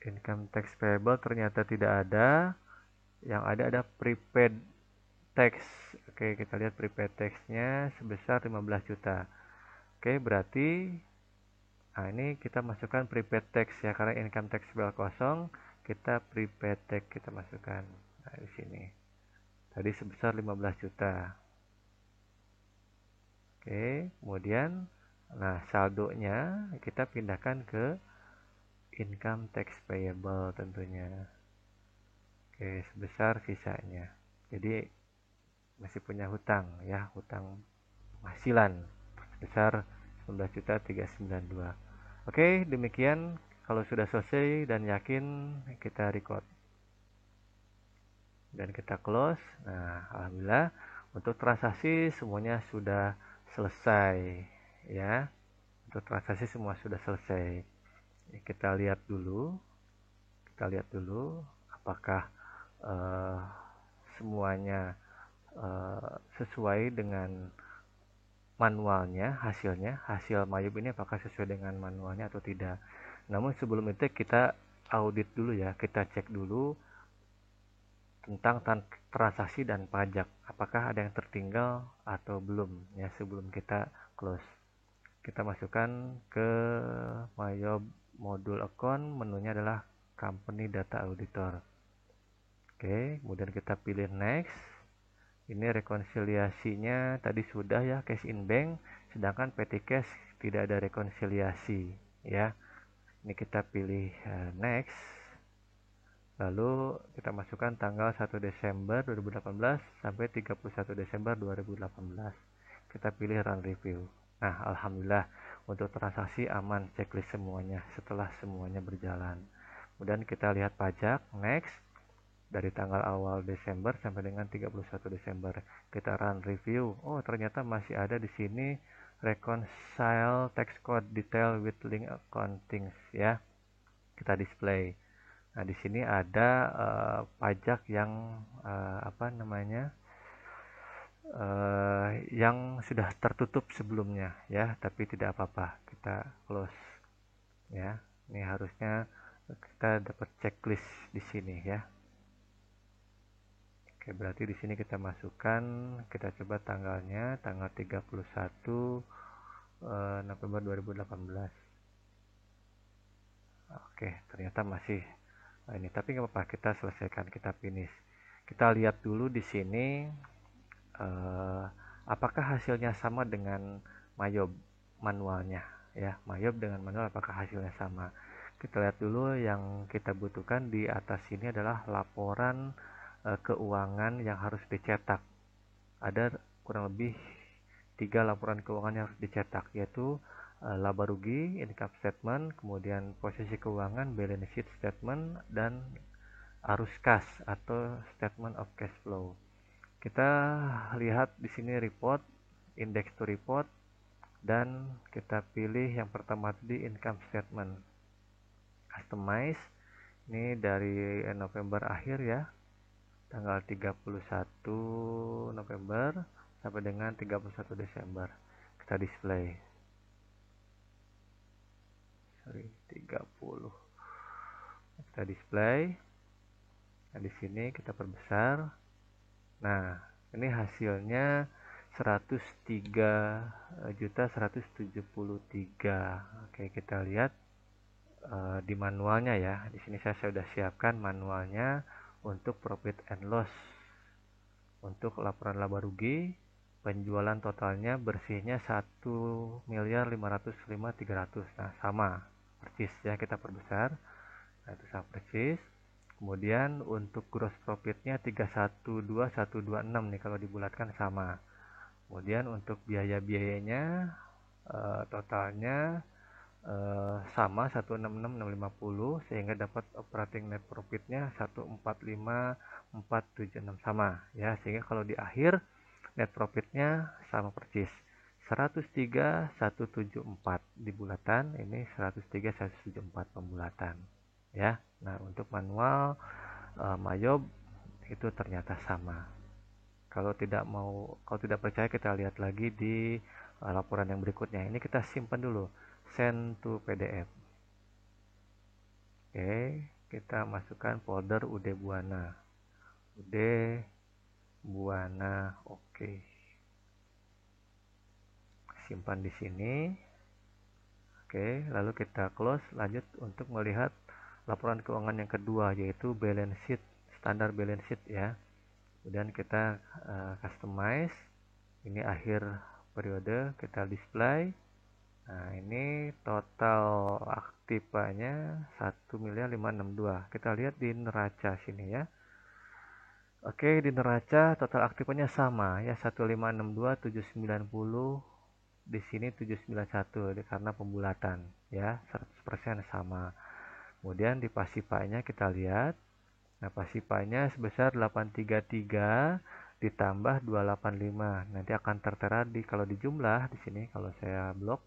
income tax payable ternyata tidak ada, yang ada prepaid tax. Oke, kita lihat prepaid taxnya sebesar 15 juta. Oke, berarti nah ini kita masukkan prepaid tax ya, karena income tax payable kosong, kita prepaid tax kita masukkan. Nah, di sini tadi sebesar 15 juta. Oke, kemudian nah saldonya kita pindahkan ke income tax payable tentunya. Oke, sebesar sisanya. Jadi masih punya hutang ya, hutang penghasilan sebesar 19.392. Oke, demikian. Kalau sudah selesai dan yakin, kita record dan kita close. Nah, alhamdulillah untuk transaksi semuanya sudah selesai ya. Untuk transaksi semua sudah selesai. Kita lihat dulu apakah semuanya sesuai dengan manualnya, hasil Mayub ini apakah sesuai dengan manualnya atau tidak. Namun sebelum itu kita audit dulu ya, kita cek dulu tentang transaksi dan pajak, apakah ada yang tertinggal atau belum ya sebelum kita close. Kita masukkan ke Mayub modul account, menunya adalah company data auditor. Oke, kemudian kita pilih next. Ini rekonsiliasinya tadi sudah ya, cash in bank, sedangkan petty cash tidak ada rekonsiliasi ya. Ini kita pilih next. Lalu kita masukkan tanggal 1 Desember 2018 sampai 31 Desember 2018. Kita pilih run review. Nah, alhamdulillah untuk transaksi aman, checklist semuanya setelah semuanya berjalan. Kemudian kita lihat pajak, next. Dari tanggal awal Desember sampai dengan 31 Desember. Kita run review. Oh, ternyata masih ada di sini reconcile text code detail with link accounting ya. Kita display. Nah, di sini ada pajak yang apa namanya? Yang sudah tertutup sebelumnya ya, tapi tidak apa-apa. Kita close ya. Ini harusnya kita dapat checklist di sini ya. Oke, berarti di sini kita masukkan, kita coba tanggalnya, tanggal 31 November 2018. Oke, ternyata masih ini, tapi nggak apa-apa, kita selesaikan, kita finish. Kita lihat dulu di sini eh, apakah hasilnya sama dengan Mayob manualnya ya. Mayob dengan manual apakah hasilnya sama. Kita lihat dulu yang kita butuhkan di atas ini adalah laporan keuangan yang harus dicetak. Ada kurang lebih 3 laporan keuangan yang harus dicetak, yaitu laba rugi, income statement, kemudian posisi keuangan, balance sheet statement, dan arus kas atau statement of cash flow. Kita lihat di sini report, index to report, dan kita pilih yang pertama tadi income statement. Customize, ini dari November akhir ya, tanggal 31 November sampai dengan 31 Desember. Kita display. 30. Kita display. Nah, di sini kita perbesar. Nah, ini hasilnya 103.173. Oke, kita lihat di manualnya ya. Di sini saya sudah siapkan manualnya untuk profit and loss. Untuk laporan laba rugi, penjualan totalnya bersihnya 1.505.300. Nah, sama persis ya, kita perbesar. Nah, itu sama persis. Kemudian untuk gross profitnya 312.126 nih, kalau dibulatkan sama. Kemudian untuk biaya-biayanya totalnya sama 166.650, sehingga dapat operating net profitnya 145.476 sama ya, sehingga kalau di akhir net profitnya sama persis 103.174 di bulatan, ini 103.174 pembulatan ya. Nah, untuk manual Mayob itu ternyata sama. Kalau tidak percaya, kita lihat lagi di laporan yang berikutnya. Ini kita simpan dulu, send to PDF. Oke, kita masukkan folder UD Buana. UD Buana, oke. Simpan di sini. Oke, lalu kita close. Lanjut untuk melihat laporan keuangan yang kedua, yaitu balance sheet, standar balance sheet ya. Kemudian kita customize. Ini akhir periode, kita display. Nah, ini total aktifanya 1.562. Kita lihat di neraca sini ya. Oke, di neraca total aktifnya sama ya, 1.562.790. Di sini 791 karena pembulatan ya, 100% sama. Kemudian di pasifanya kita lihat. Nah, pasifanya sebesar 833 ditambah 285. Nanti akan tertera kalau di jumlah di sini, kalau saya blok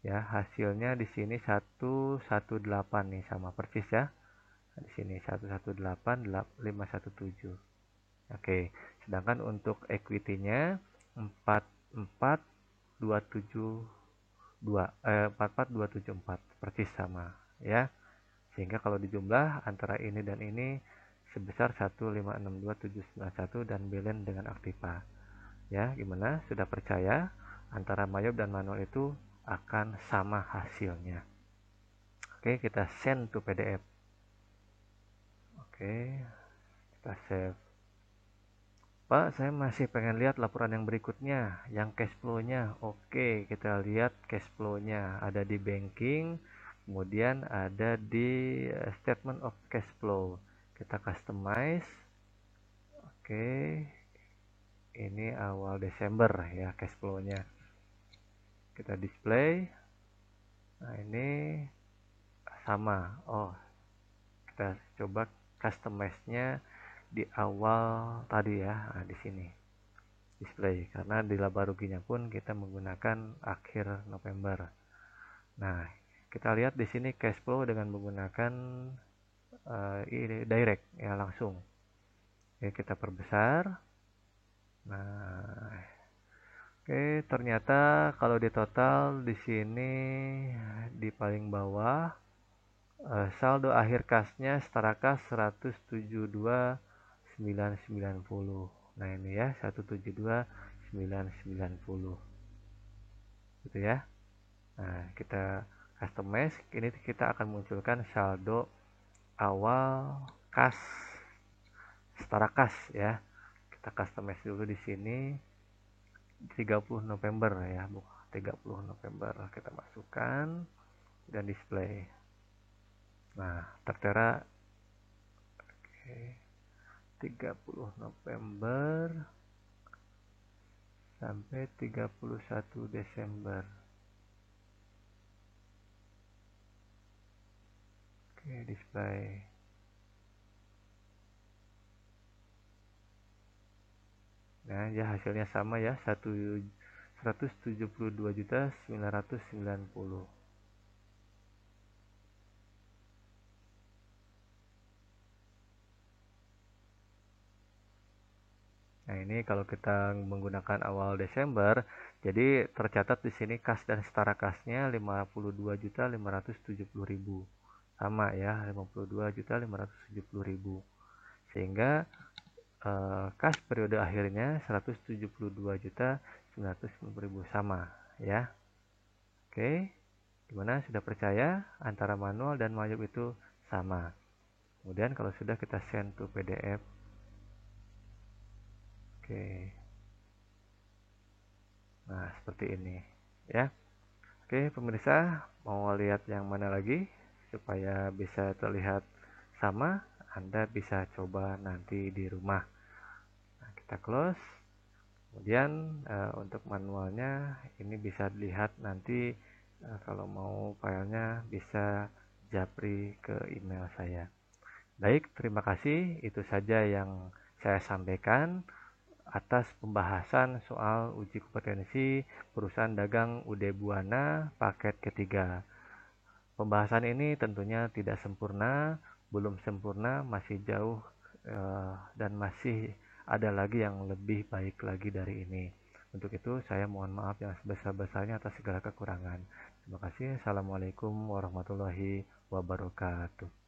ya, hasilnya di sini 118 nih, sama persis ya. Nah, di sini 118.517. Oke, sedangkan untuk equity-nya 44274 persis sama ya. Sehingga kalau dijumlah antara ini dan ini sebesar 1562791 dan balance dengan aktiva. Ya, gimana? Sudah percaya antara Mayob dan manual itu akan sama hasilnya? Oke, kita send to PDF. Oke, kita save. Pak, saya masih pengen lihat laporan yang berikutnya, yang cash flow-nya. Oke, kita lihat cash flow-nya. Ada di banking, kemudian ada di statement of cash flow. Kita customize. Oke, ini awal Desember ya cash flow-nya. kita display. Nah, ini sama. Oh, kita coba customize-nya di awal tadi ya. Nah, di sini display, karena di laba ruginya pun kita menggunakan akhir November. Nah, kita lihat di sini cash flow dengan menggunakan ini direct ya, langsung. Oke, kita perbesar. Nah, oke, ternyata kalau di total di sini di paling bawah saldo akhir kasnya setara kas 172.990. Nah, ini ya 172.990. Gitu ya. Nah, kita customize, ini kita akan munculkan saldo awal kas setara kas ya. Kita customize dulu di sini 30 November ya, 30 November kita masukkan dan display. Nah, tertera oke, 30 November sampai 31 Desember. Oke, display. Nah, ya hasilnya sama ya, 172.990. Nah, ini kalau kita menggunakan awal Desember, jadi tercatat di sini kas dan setara kasnya 52.570.000. Sama ya, 52.570.000. Sehingga kas periode akhirnya 172.990.000 sama ya. Oke. Gimana, sudah percaya antara manual dan wajib itu sama? Kemudian kalau sudah, kita send to PDF. Oke. Nah, seperti ini ya. Oke, pemirsa, mau lihat yang mana lagi supaya bisa terlihat sama? Anda bisa coba nanti di rumah. Nah, kita close. Kemudian untuk manualnya ini bisa dilihat nanti, kalau mau filenya bisa japri ke email saya. Baik, terima kasih. Itu saja yang saya sampaikan atas pembahasan soal uji kompetensi perusahaan dagang UD Buana paket ketiga. Pembahasan ini tentunya tidak sempurna, belum sempurna, masih jauh, dan masih ada lagi yang lebih baik lagi dari ini. Untuk itu saya mohon maaf yang sebesar-besarnya atas segala kekurangan. Terima kasih. Assalamualaikum warahmatullahi wabarakatuh.